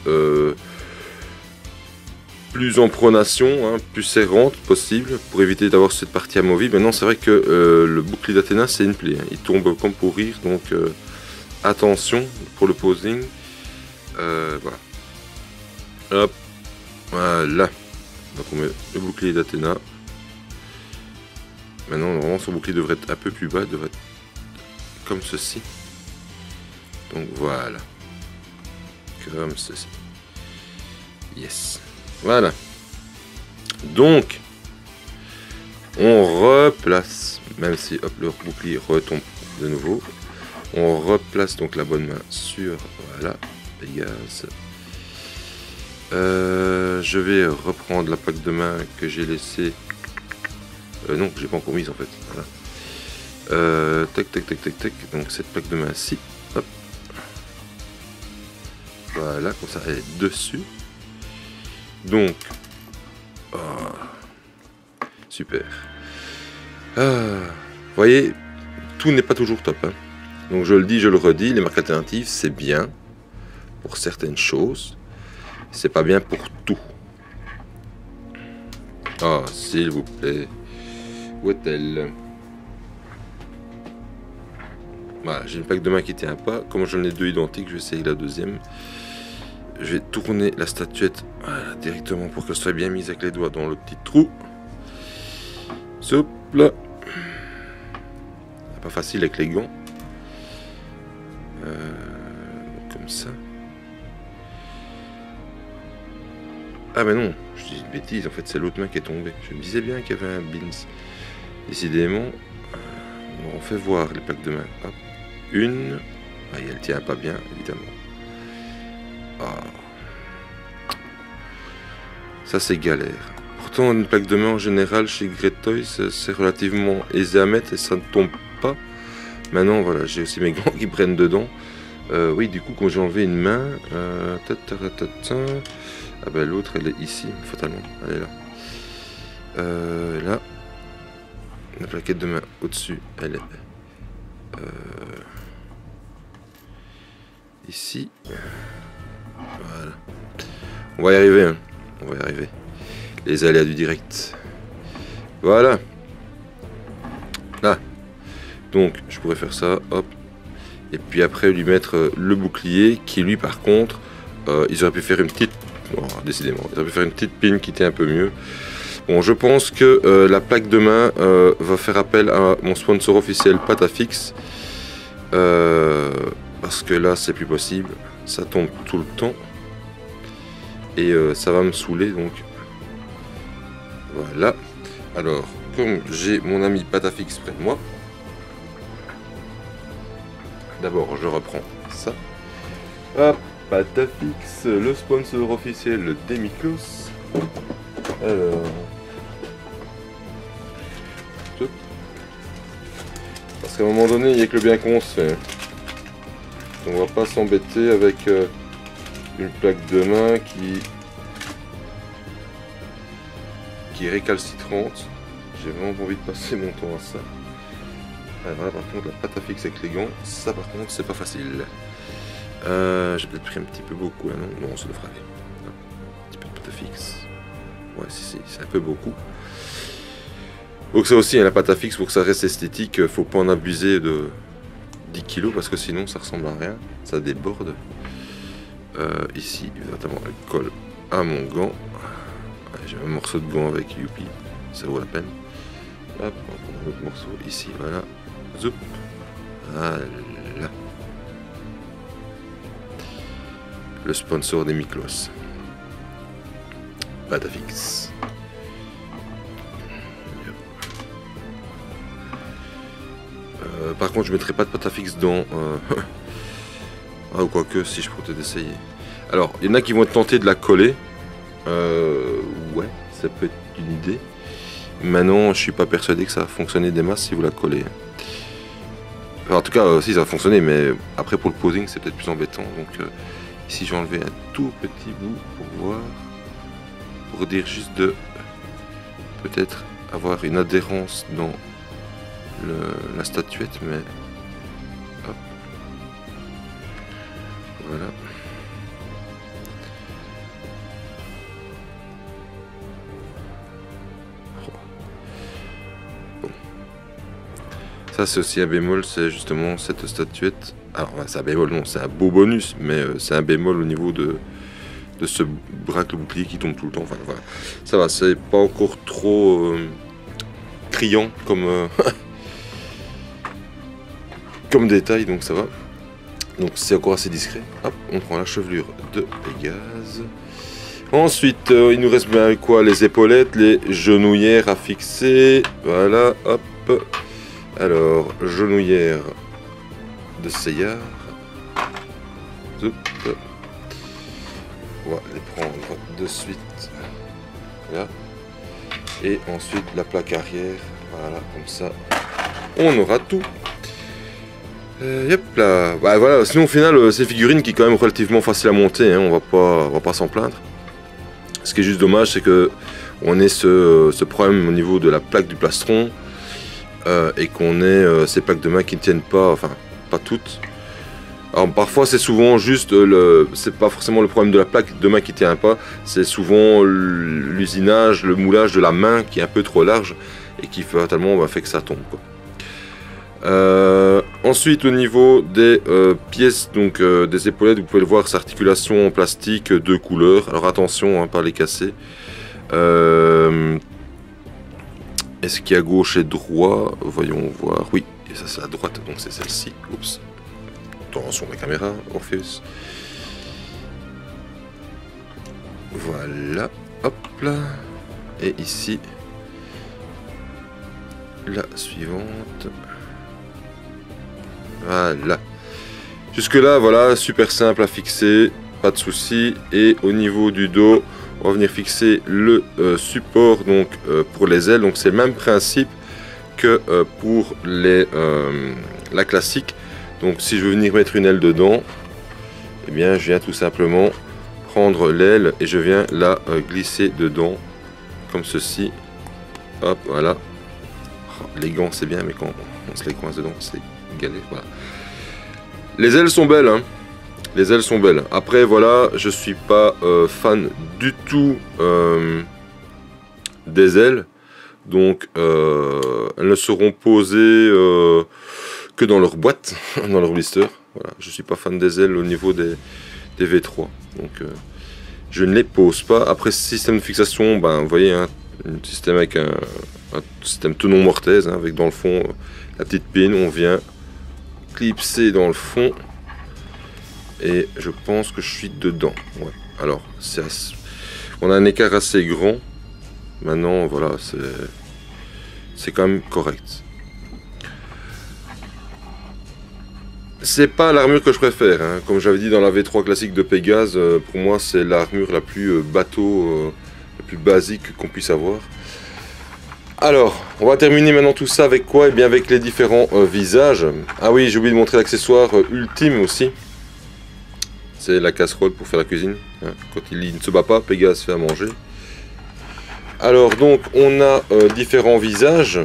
plus en pronation, hein, plus serrante possible, pour éviter d'avoir cette partie amovible. Maintenant, c'est vrai que le bouclier d'Athéna, c'est une plaie. Hein. Il tombe comme pour rire, donc attention pour le posing. Voilà. Hop. Voilà. Donc on met le bouclier d'Athéna. Maintenant, normalement, son bouclier devrait être un peu plus bas, devrait être comme ceci. Donc voilà. Comme ceci. Yes. Voilà. Donc, on replace, même si hop, le bouclier retombe de nouveau, on replace donc la bonne main sur, voilà, Pégase. Je vais reprendre la plaque de main que j'ai laissée. Non, j'ai pas encore mise en fait. Voilà. Tac, tac, tac, tac, tac. Donc cette plaque de main ci. Hop. Voilà, comme ça elle est dessus. Donc. Oh, super. Vous voyez, tout n'est pas toujours top. Hein. Donc je le dis, je le redis, les marques alternatives c'est bien pour certaines choses. C'est pas bien pour tout. Ah, s'il vous plaît. Où est-elle? Voilà, j'ai une plaque de main qui tient pas. Comme j'en ai deux identiques, je vais essayer la deuxième. Je vais tourner la statuette voilà, directement pour qu'elle soit bien mise avec les doigts dans le petit trou. Souple. Pas facile avec les gants. Comme ça. Ah mais non, je dis une bêtise, en fait c'est l'autre main qui est tombée. Je me disais bien qu'il y avait un bins. Décidément, on fait voir les plaques de main. Hop. Une. Ah, elle tient pas bien, évidemment. Ah. Ça c'est galère. Pourtant une plaque de main en général chez Great Toys c'est relativement aisé à mettre et ça ne tombe pas. Maintenant voilà, j'ai aussi mes gants qui prennent dedans. Oui, du coup quand j'ai enlevé une main, ah ben l'autre elle est ici, fatalement, elle est là. Là, la plaquette de main au-dessus, elle est ici. Voilà. On va y arriver, hein. On va y arriver. Les aléas du direct. Voilà. Là. Donc je pourrais faire ça, hop. Et puis après lui mettre le bouclier qui lui par contre, ils auraient pu faire une petite... Oh, décidément, ils auraient pu faire une petite pine qui tient un peu mieux. Bon, je pense que la plaque de main va faire appel à mon sponsor officiel Patafix. Parce que là c'est plus possible. Ça tombe tout le temps. Et ça va me saouler donc. Voilà. Alors, comme j'ai mon ami Patafix près de moi. D'abord, je reprends ça. Hop, Patafix, le sponsor officiel des Miklos. Alors... Parce qu'à un moment donné, il n'y a que le bien qu'on se fait. On va pas s'embêter avec une plaque de main qui est récalcitrante. J'ai vraiment envie de passer mon temps à ça. Alors là par contre la Patafix avec les gants, ça par contre c'est pas facile. J'ai peut-être pris un petit peu beaucoup, hein, non, ça devrait aller. Un petit peu de Patafix. Ouais si, c'est un peu beaucoup. Donc ça aussi, hein, la Patafix pour que ça reste esthétique, faut pas en abuser de 10 kg parce que sinon ça ressemble à rien, ça déborde. Ici, notamment elle colle à mon gant. J'ai un morceau de gant avec Youpi, ça vaut la peine. Hop, on va prendre un autre morceau ici, voilà. Zoup. Voilà. Le sponsor des Miklos. Patafix. Par contre, je mettrai pas de Patafix dans... ah, ou quoique, si je pourrais essayer. Alors, il y en a qui vont être tentés de la coller. Ouais, ça peut être une idée. Maintenant, je suis pas persuadé que ça va fonctionner des masses si vous la collez. Enfin, en tout cas, si ça va fonctionner, mais après pour le posing, c'est peut-être plus embêtant. Donc, ici, j'ai enlevé un tout petit bout pour voir, pour dire juste de peut-être avoir une adhérence dans la statuette, mais hop. Voilà. Ça c'est aussi un bémol, c'est justement cette statuette. Alors c'est un bémol, non, c'est un beau bonus, mais c'est un bémol au niveau de ce braque le bouclier qui tombe tout le temps. Enfin voilà, ça va, c'est pas encore trop criant comme comme détail, donc ça va. Donc c'est encore assez discret. Hop, on prend la chevelure de Pégase. Ensuite, il nous reste bien quoi? Les épaulettes, les genouillères à fixer. Voilà, hop. Alors, genouillère de Seiyar. on va les prendre de suite. Là. Et ensuite la plaque arrière. Voilà, comme ça, on aura tout. Yep là. Bah, voilà. Sinon au final, c'est une figurine qui est quand même relativement facile à monter. Hein. On va pas s'en plaindre. Ce qui est juste dommage, c'est que on ait ce problème au niveau de la plaque du plastron et qu'on ait ces plaques de main qui ne tiennent pas, enfin pas toutes. Alors parfois c'est souvent juste c'est pas forcément le problème de la plaque de main qui tient pas, c'est souvent l'usinage, le moulage de la main qui est un peu trop large et qui fatalement fait que ça tombe, quoi. Ensuite au niveau des pièces, donc des épaulettes, vous pouvez le voir, cette articulation en plastique de couleur. Alors attention, hein, pas les casser. Est-ce qu'il y a gauche et droit? Voyons voir. Oui, et ça c'est à droite, donc c'est celle-ci. Oups. Attention la caméra, Orpheus. Voilà, hop là. Et ici, la suivante. Voilà. Jusque là, voilà, super simple à fixer, pas de souci. Et au niveau du dos, on va venir fixer le support donc pour les ailes. Donc c'est le même principe que pour la classique. Donc si je veux venir mettre une aile dedans, eh bien je viens tout simplement prendre l'aile et je viens la glisser dedans comme ceci. Hop, voilà. Oh, les gants c'est bien, mais quand on se les coince dedans, c'est galère. Voilà. Les ailes sont belles, hein. Les ailes sont belles. Après voilà, je suis pas fan du tout des ailes. Donc elles ne seront posées que dans leur boîte, dans leur blister. Voilà. Je suis pas fan des ailes au niveau des V3. Donc je ne les pose pas. Après système de fixation, ben, vous voyez, hein, un système avec un système tenon mortaise, hein, avec dans le fond la petite pin. On vient clipser dans le fond. Et je pense que je suis dedans. Ouais. Alors, on a un écart assez grand. Maintenant, voilà, c'est quand même correct. C'est pas l'armure que je préfère, hein. Comme j'avais dit dans la V3 classique de Pégase, pour moi c'est l'armure la plus bateau, la plus basique qu'on puisse avoir. Alors, on va terminer maintenant tout ça avec quoi? Eh bien avec les différents visages. Ah oui, j'ai oublié de montrer l'accessoire ultime aussi. C'est la casserole pour faire la cuisine. Hein. Quand il ne se bat pas, Pégase fait à manger. Alors donc on a différents visages.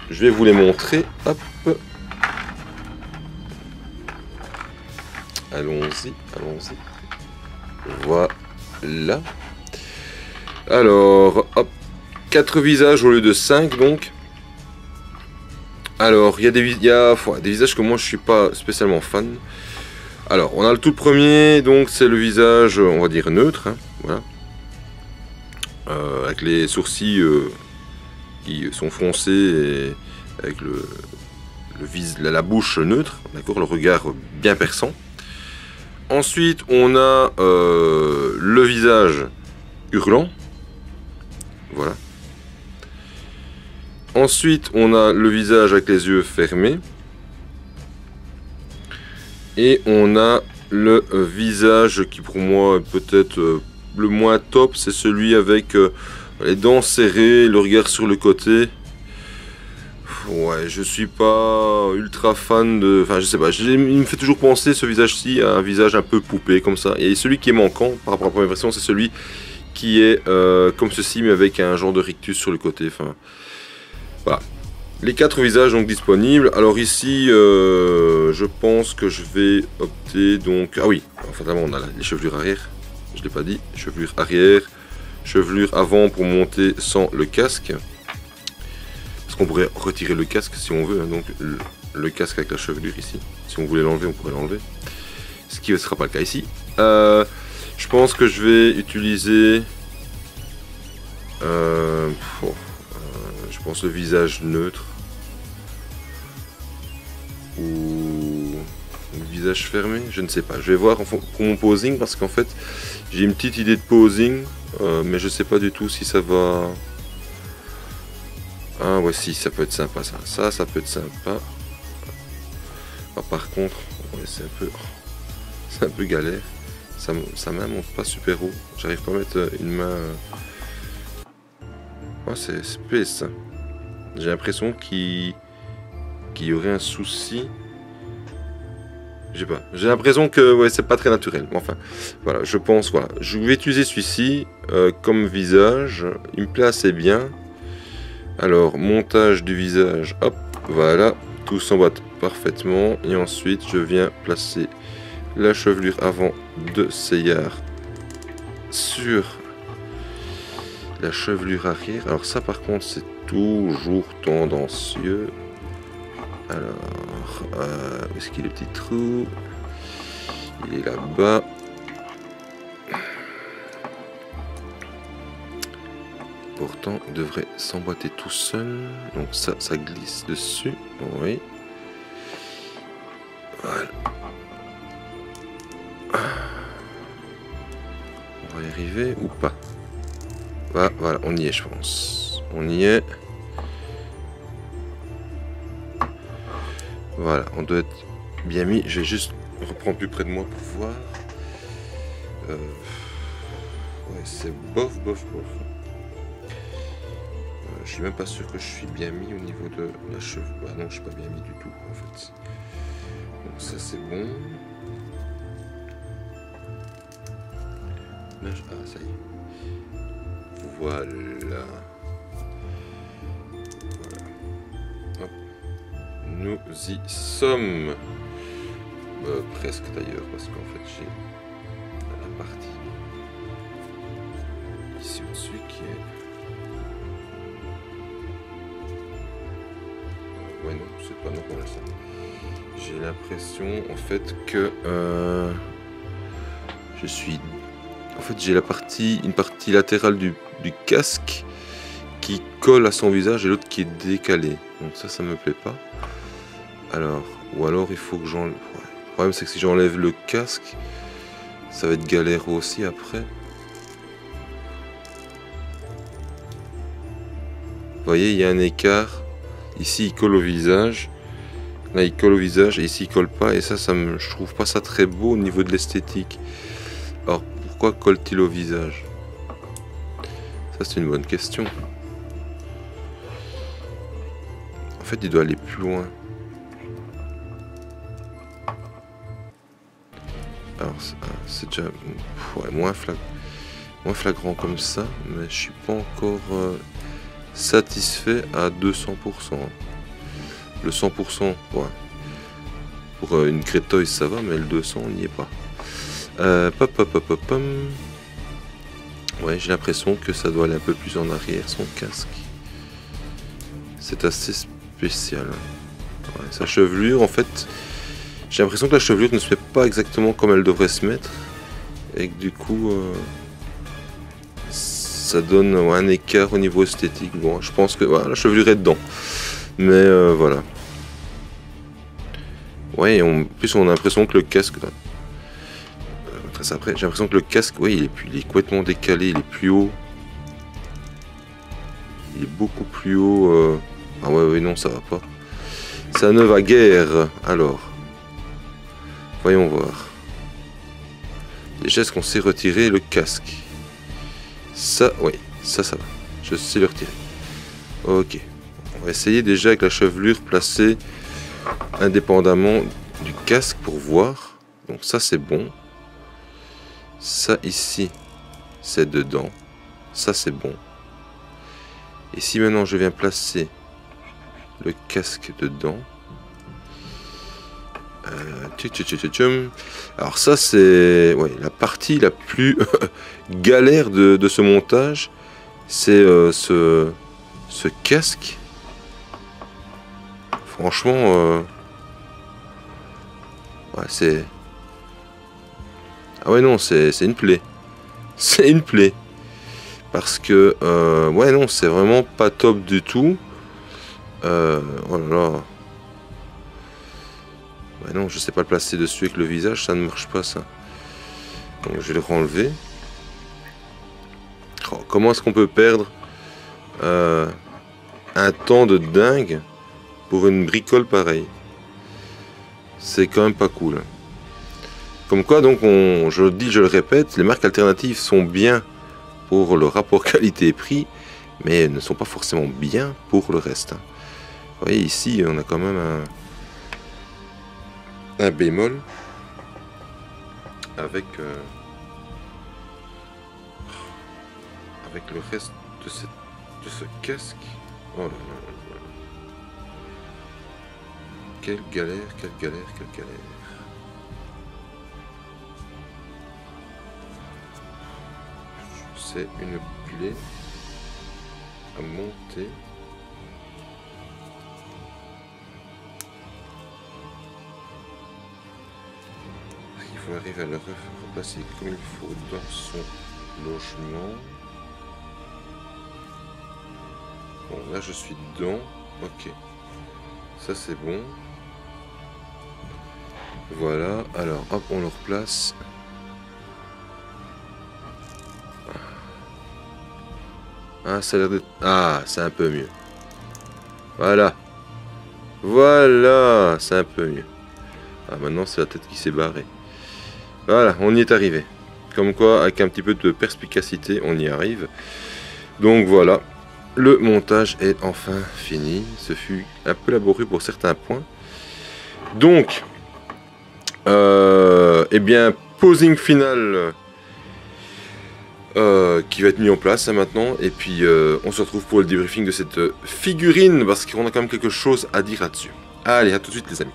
Je vais vous les montrer. Hop. Allons-y, allons-y. Voilà. Alors, hop. 4 visages au lieu de 5 donc. Alors, il y a des visages que moi je suis pas spécialement fan. Alors, on a le tout premier, donc c'est le visage, on va dire neutre, hein, voilà. Avec les sourcils qui sont foncés et avec la bouche neutre, d'accord, le regard bien perçant. Ensuite, on a le visage hurlant, voilà. Ensuite, on a le visage avec les yeux fermés. Et on a le visage qui pour moi peut-être le moins top, c'est celui avec les dents serrées, le regard sur le côté. Ouais, je suis pas ultra fan de... Enfin, je sais pas, il me fait toujours penser ce visage-ci à un visage un peu poupée comme ça. Et celui qui est manquant par rapport à la première version, c'est celui qui est comme ceci, mais avec un genre de rictus sur le côté. Enfin, voilà. Les 4 visages donc disponibles. Alors ici, je pense que je vais opter donc... Ah oui, fatalement on a les chevelures arrière. Je l'ai pas dit. Chevelure arrière, chevelure avant pour monter sans le casque. Parce qu'on pourrait retirer le casque si on veut. Hein, donc le casque avec la chevelure ici. Si on voulait l'enlever, on pourrait l'enlever. Ce qui ne sera pas le cas ici. Je pense que je vais utiliser... je pense le visage neutre. Ou le visage fermé, je ne sais pas. Je vais voir pour mon posing parce qu'en fait j'ai une petite idée de posing, mais je sais pas du tout si ça va. Ah ouais, si, ça peut être sympa ça. Ça peut être sympa. Ah, par contre, ouais, c'est un peu galère. sa main monte pas super haut. J'arrive pas à mettre une main... Oh, c'est space ça. J'ai l'impression qu'il y aurait un souci. Je sais pas. J'ai l'impression que ouais, c'est pas très naturel. Enfin, voilà, je pense, voilà. Je vais utiliser celui-ci comme visage. Il me plaît assez bien. Alors, montage du visage. Hop, voilà. Tout s'emboîte parfaitement. Et ensuite, je viens placer la chevelure avant de Seyard sur la chevelure arrière. Alors ça, par contre, c'est toujours tendancieux. Alors, où est-ce qu'il est le petit trou? Il est là-bas. Pourtant, il devrait s'emboîter tout seul. Donc ça glisse dessus. Oui. Voilà. On va y arriver ou pas? Voilà, on y est, je pense. On y est. Voilà, on doit être bien mis. Je vais juste reprendre plus près de moi pour voir. Ouais, c'est bof. Je suis même pas sûr que je suis bien mis au niveau de la cheveux. Bah non, je suis pas bien mis du tout en fait. Donc ça c'est bon. Là, ah ça y est. Voilà. Hop. Nous y sommes. Presque d'ailleurs, parce qu'en fait j'ai la partie ici au-dessus qui est... Ouais non, c'est pas normal ça. J'ai l'impression en fait que je suis... En fait j'ai une partie latérale du casque qui colle à son visage et l'autre qui est décalé. Donc ça me plaît pas. Alors, ou alors il faut que j'enlève... Ouais. Le problème c'est que si j'enlève le casque, ça va être galère aussi après. Vous voyez, il y a un écart. Ici il colle au visage. Là il colle au visage et ici il colle pas. Et ça je trouve pas ça très beau au niveau de l'esthétique. Alors pourquoi colle-t-il au visage? Ça c'est une bonne question. En fait il doit aller plus loin. Alors c'est déjà ouais, moins flagrant comme ça, mais je suis pas encore satisfait à 200%. Le 100%, ouais. Pour une Crétoise ça va, mais le 200 on n'y est pas. Ouais, j'ai l'impression que ça doit aller un peu plus en arrière son casque. C'est assez spécial. Ouais, sa chevelure en fait. J'ai l'impression que la chevelure ne se fait pas exactement comme elle devrait se mettre. Et que du coup, ça donne un écart au niveau esthétique. Bon, je pense que voilà, la chevelure est dedans. Mais voilà. Ouais, en plus on a l'impression que le casque... après, j'ai l'impression que le casque, oui, il est complètement décalé, il est plus haut. Il est beaucoup plus haut. Ah ouais, non, ça va pas. Ça ne va guère. Alors... Voyons voir. Déjà, est-ce qu'on sait retirer le casque? Ça, oui, ça va. Je sais le retirer. Ok. On va essayer déjà avec la chevelure placée indépendamment du casque pour voir. Donc ça, c'est bon. Ça, ici, c'est dedans. Ça, c'est bon. Et si maintenant, je viens placer le casque dedans... Alors ça c'est ouais, la partie la plus galère de ce montage, c'est ce casque. Franchement, ouais, c'est... Ah ouais non, c'est une plaie. C'est une plaie. Parce que, ouais non, c'est vraiment pas top du tout. Oh là là. Ouais, non, je sais pas le placer dessus avec le visage, ça ne marche pas ça. Donc je vais le renlever. Oh, comment est-ce qu'on peut perdre un temps de dingue pour une bricole pareille? C'est quand même pas cool. Comme quoi, donc, je le dis, je le répète, les marques alternatives sont bien pour le rapport qualité-prix, mais ne sont pas forcément bien pour le reste. Vous voyez, ici, on a quand même un bémol avec le reste de ce casque. Oh là là là là. Quelle galère, quelle galère, quelle galère. C'est une plaie à monter. Il faut arriver à le replacer comme il faut dans son logement. Bon, là je suis dedans. Ok. Ça c'est bon. Voilà. Alors, hop, on le replace. Ah, ça a l'air d'être... Ah, c'est un peu mieux. Voilà. Voilà, c'est un peu mieux. Ah, maintenant c'est la tête qui s'est barrée. Voilà, on y est arrivé. Comme quoi, avec un petit peu de perspicacité, on y arrive. Donc voilà, le montage est enfin fini. Ce fut un peu laborieux pour certains points. Donc, eh bien, posing final qui va être mis en place maintenant. Et puis, on se retrouve pour le débriefing de cette figurine, parce qu'on a quand même quelque chose à dire là-dessus. Allez, à tout de suite les amis.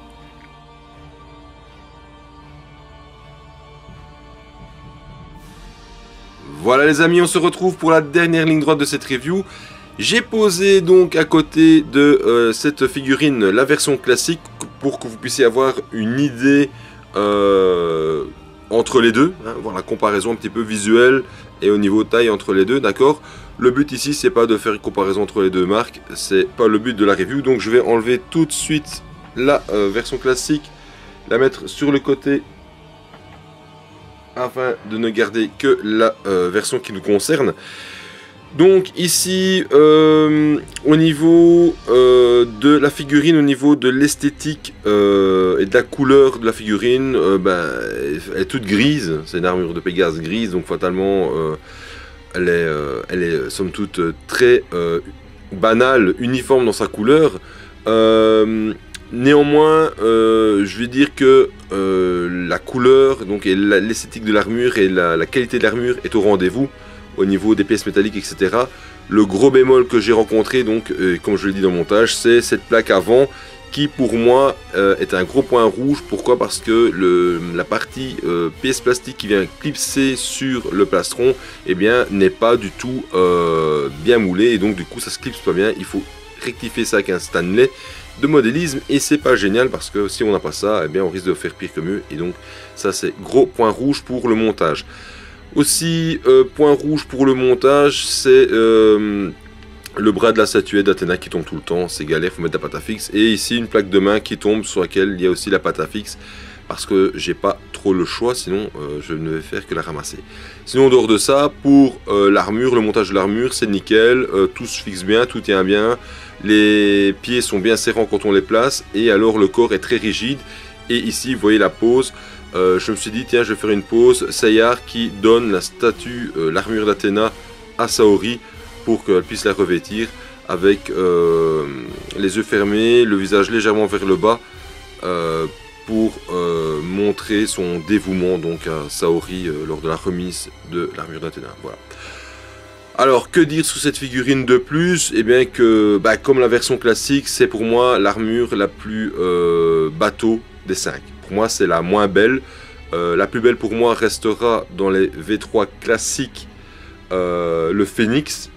Voilà les amis, on se retrouve pour la dernière ligne droite de cette review. J'ai posé donc à côté de cette figurine la version classique pour que vous puissiez avoir une idée entre les deux, hein, voir la comparaison un petit peu visuelle et au niveau taille entre les deux, d'accord. Le but ici c'est pas de faire une comparaison entre les deux marques, c'est pas le but de la review, donc je vais enlever tout de suite la version classique, la mettre sur le côté afin de ne garder que la version qui nous concerne. Donc ici au niveau de la figurine, au niveau de l'esthétique et de la couleur de la figurine, elle est toute grise, c'est une armure de Pégase grise, donc fatalement elle est somme toute très banale, uniforme dans sa couleur. Néanmoins, je vais dire que la couleur donc, et l'esthétique de l'armure et la qualité de l'armure est au rendez-vous au niveau des pièces métalliques, etc. Le gros bémol que j'ai rencontré, donc, comme je l'ai dit dans le montage, c'est cette plaque avant qui pour moi est un gros point rouge. Pourquoi? Parce que la partie pièce plastique qui vient clipser sur le plastron eh bien, n'est pas du tout bien moulée et donc du coup ça se clipse pas bien. Il faut rectifier ça avec un Stanley de modélisme et c'est pas génial parce que si on n'a pas ça, eh bien on risque de faire pire que mieux et donc ça c'est gros point rouge pour le montage. Aussi point rouge pour le montage, c'est le bras de la statuette d'Athéna qui tombe tout le temps, c'est galère, il faut mettre la pâte à fixe et ici une plaque de main qui tombe sur laquelle il y a aussi la pâte à fixe parce que j'ai pas trop le choix, sinon je ne vais faire que la ramasser. Sinon en dehors de ça, pour l'armure, le montage de l'armure c'est nickel, tout se fixe bien, tout tient bien. Les pieds sont bien serrants quand on les place et alors le corps est très rigide. Et ici vous voyez la pose, je me suis dit tiens je vais faire une pose Sayar qui donne la statue, l'armure d'Athéna à Saori pour qu'elle puisse la revêtir avec les yeux fermés, le visage légèrement vers le bas pour montrer son dévouement donc à Saori lors de la remise de l'armure d'Athéna. Voilà. Alors, que dire sur cette figurine de plus? Eh bien que, comme la version classique, c'est pour moi l'armure la plus bateau des 5. Pour moi, c'est la moins belle. La plus belle pour moi restera dans les V3 classiques, le Phoenix,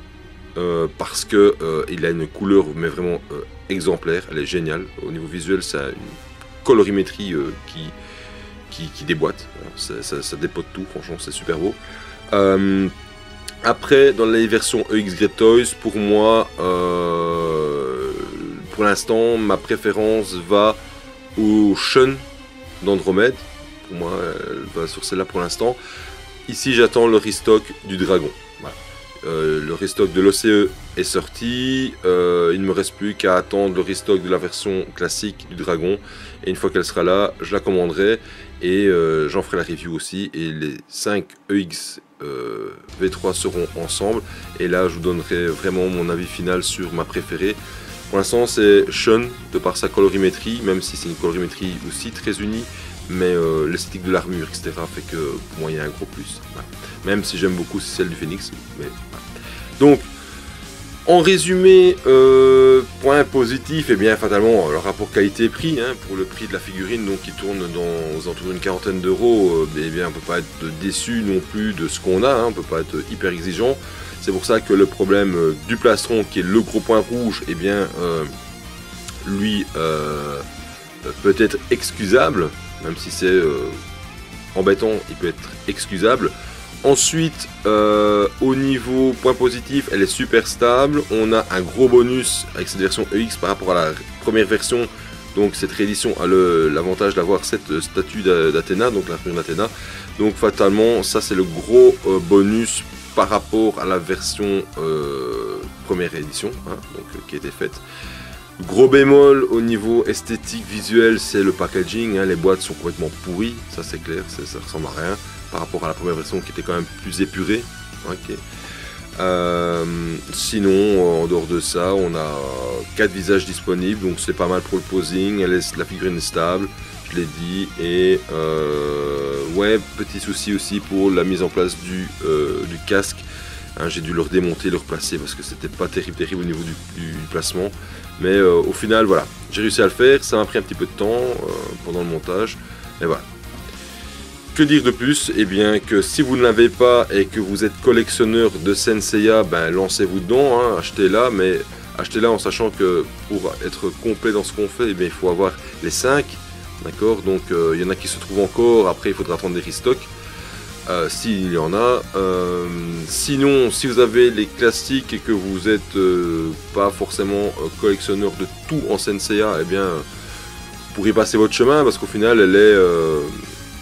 parce que il a une couleur mais vraiment exemplaire. Elle est géniale. Au niveau visuel, ça a une colorimétrie qui déboîte. Ça dépote tout, franchement, c'est super beau. Après, dans les versions EX Great Toys, pour moi, pour l'instant, ma préférence va au Shun d'Andromède. Pour moi, elle va sur celle-là pour l'instant. Ici, j'attends le restock du dragon. Voilà. le restock de l'OCE est sorti, il ne me reste plus qu'à attendre le restock de la version classique du Dragon, et une fois qu'elle sera là, je la commanderai, et j'en ferai la review aussi, et les 5 EX V3 seront ensemble, et là je vous donnerai vraiment mon avis final sur ma préférée. Pour l'instant c'est Shun, de par sa colorimétrie, même si c'est une colorimétrie aussi très unie, mais l'esthétique de l'armure, etc. fait que pour moi il y a un gros plus. Voilà. Même si j'aime beaucoup celle du Phoenix. Mais, voilà. Donc, en résumé, point positif, et bien fatalement le rapport qualité-prix, hein, pour le prix de la figurine donc, qui tourne aux alentours d'une quarantaine d'euros, eh bien on ne peut pas être déçu non plus de ce qu'on a, hein, on ne peut pas être hyper exigeant. C'est pour ça que le problème du plastron, qui est le gros point rouge, eh bien, lui peut être excusable, même si c'est embêtant, il peut être excusable. Ensuite, au niveau point positif, elle est super stable. On a un gros bonus avec cette version EX par rapport à la première version. Donc cette réédition a l'avantage d'avoir cette statue d'Athéna, donc l'armure d'Athéna. Donc fatalement, ça c'est le gros bonus par rapport à la version première édition, hein, donc, qui a été faite. Gros bémol au niveau esthétique, visuel, c'est le packaging, hein, les boîtes sont complètement pourries, ça c'est clair, ça ressemble à rien par rapport à la première version qui était quand même plus épurée. Okay. Sinon, en dehors de ça, on a 4 visages disponibles, donc c'est pas mal pour le posing, la figurine est stable, je l'ai dit, et ouais, petit souci aussi pour la mise en place du casque. Hein, j'ai dû le redémonter, le replacer parce que c'était pas terrible au niveau du placement. Mais au final, voilà, j'ai réussi à le faire. Ça m'a pris un petit peu de temps pendant le montage. Et voilà. Que dire de plus? Eh bien que si vous ne l'avez pas et que vous êtes collectionneur de Senseiya, ben lancez-vous dedans, hein, achetez-la, mais achetez-la en sachant que pour être complet dans ce qu'on fait, eh bien, il faut avoir les 5. D'accord? Donc il y en a qui se trouvent encore, après il faudra attendre des restocks. S'il y en a. Sinon, si vous avez les classiques et que vous n'êtes pas forcément collectionneur de tout en Senseiya, eh bien, vous pourrez passer votre chemin parce qu'au final, elle est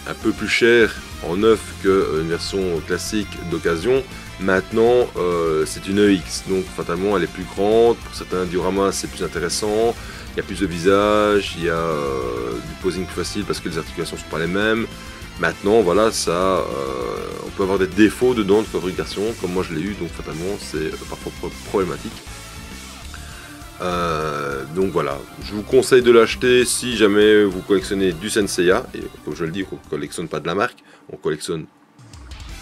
un peu plus chère en neuf qu'une version classique d'occasion. Maintenant, c'est une EX, donc fatalement, elle est plus grande. Pour certains dioramas, c'est plus intéressant. Il y a plus de visages, il y a du posing plus facile parce que les articulations ne sont pas les mêmes. Maintenant, voilà, ça, on peut avoir des défauts dedans de fabrication, comme moi je l'ai eu, donc fatalement, c'est parfois problématique. Donc voilà, je vous conseille de l'acheter si jamais vous collectionnez du Senseiya, et comme je le dis, on ne collectionne pas de la marque, on collectionne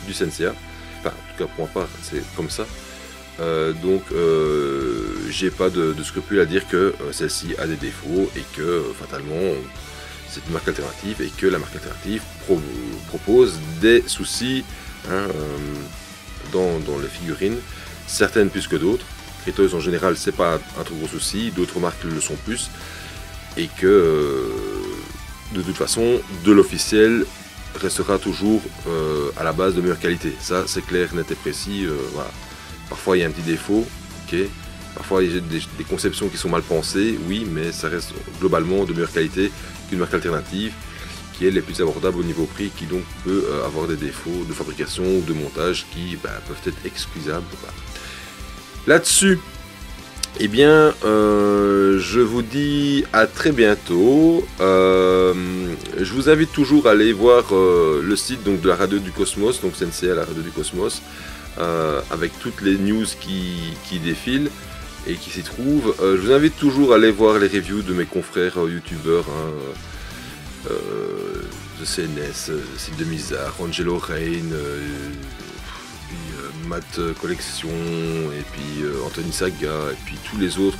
du Senseiya. Enfin, en tout cas pour ma part, c'est comme ça. Donc, j'ai pas de scrupule à dire que celle-ci a des défauts et que fatalement c'est une marque alternative et que la marque alternative propose des soucis, hein, dans les figurines, certaines plus que d'autres. Kratos en général c'est pas un trop gros souci, d'autres marques le sont plus, et que de toute façon de l'officiel restera toujours à la base de meilleure qualité. Ça c'est clair, net et précis. Voilà. Parfois il y a un petit défaut, ok. Parfois il y a des conceptions qui sont mal pensées, oui, mais ça reste globalement de meilleure qualité qu'une marque alternative qui est les plus abordables au niveau prix, qui donc peut avoir des défauts de fabrication ou de montage qui peuvent être excusables. Voilà. Là-dessus, eh bien, je vous dis à très bientôt. Je vous invite toujours à aller voir le site donc, de la radio du Cosmos, donc Senseiya, la radio du Cosmos, avec toutes les news qui défilent et qui s'y trouvent. Je vous invite toujours à aller voir les reviews de mes confrères youtubeurs, hein, de CNS, Site de Mizar, Angelo Rain, Matt Collection, et puis Anthony Saga, et puis tous les autres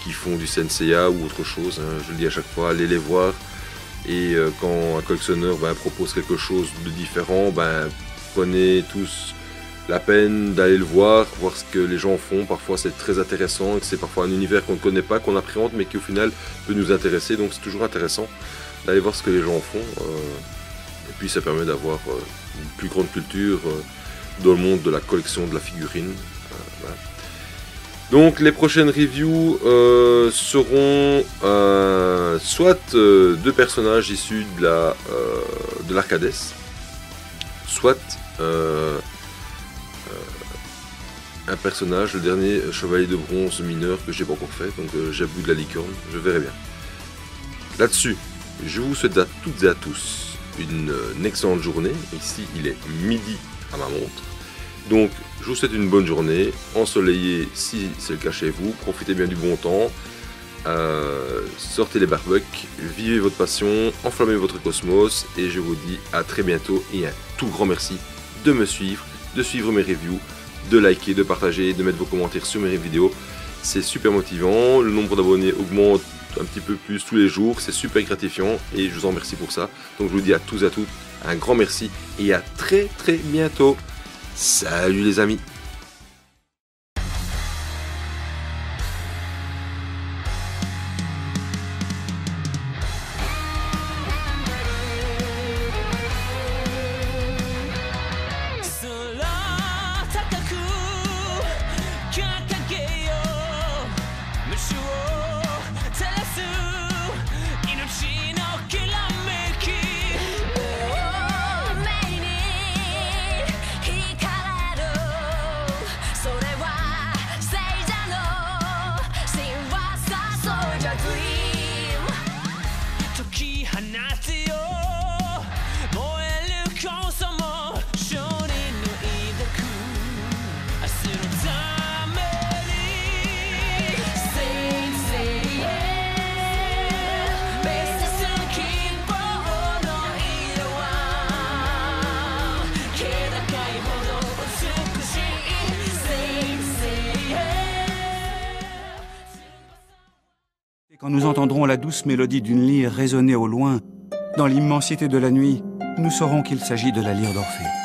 qui font du Senseiya ou autre chose, hein. Je le dis à chaque fois, allez les voir, et quand un collectionneur propose quelque chose de différent, prenez tous la peine d'aller le voir ce que les gens font. Parfois c'est très intéressant, et c'est parfois un univers qu'on ne connaît pas, qu'on appréhende, mais qui au final peut nous intéresser, donc c'est toujours intéressant d'aller voir ce que les gens font, et puis ça permet d'avoir une plus grande culture dans le monde de la collection de la figurine. Voilà. Donc les prochaines reviews seront soit de personnages issus de l'Arcades, soit un personnage, le dernier chevalier de bronze mineur que j'ai pas encore fait, donc Jabou de la licorne, je verrai bien. Là-dessus, je vous souhaite à toutes et à tous une excellente journée. Ici, il est midi à ma montre. Donc, je vous souhaite une bonne journée, ensoleillée si c'est le cas chez vous, profitez bien du bon temps, sortez les barbecues, vivez votre passion, enflammez votre cosmos, et je vous dis à très bientôt et un tout grand merci de me suivre, de suivre mes reviews, de liker, de partager, de mettre vos commentaires sur mes vidéos. C'est super motivant, le nombre d'abonnés augmente un petit peu plus tous les jours, c'est super gratifiant et je vous en remercie pour ça. Donc je vous dis à tous et à toutes un grand merci et à très bientôt. Salut les amis! Quand nous entendrons la douce mélodie d'une lyre résonner au loin, dans l'immensité de la nuit, nous saurons qu'il s'agit de la lyre d'Orphée.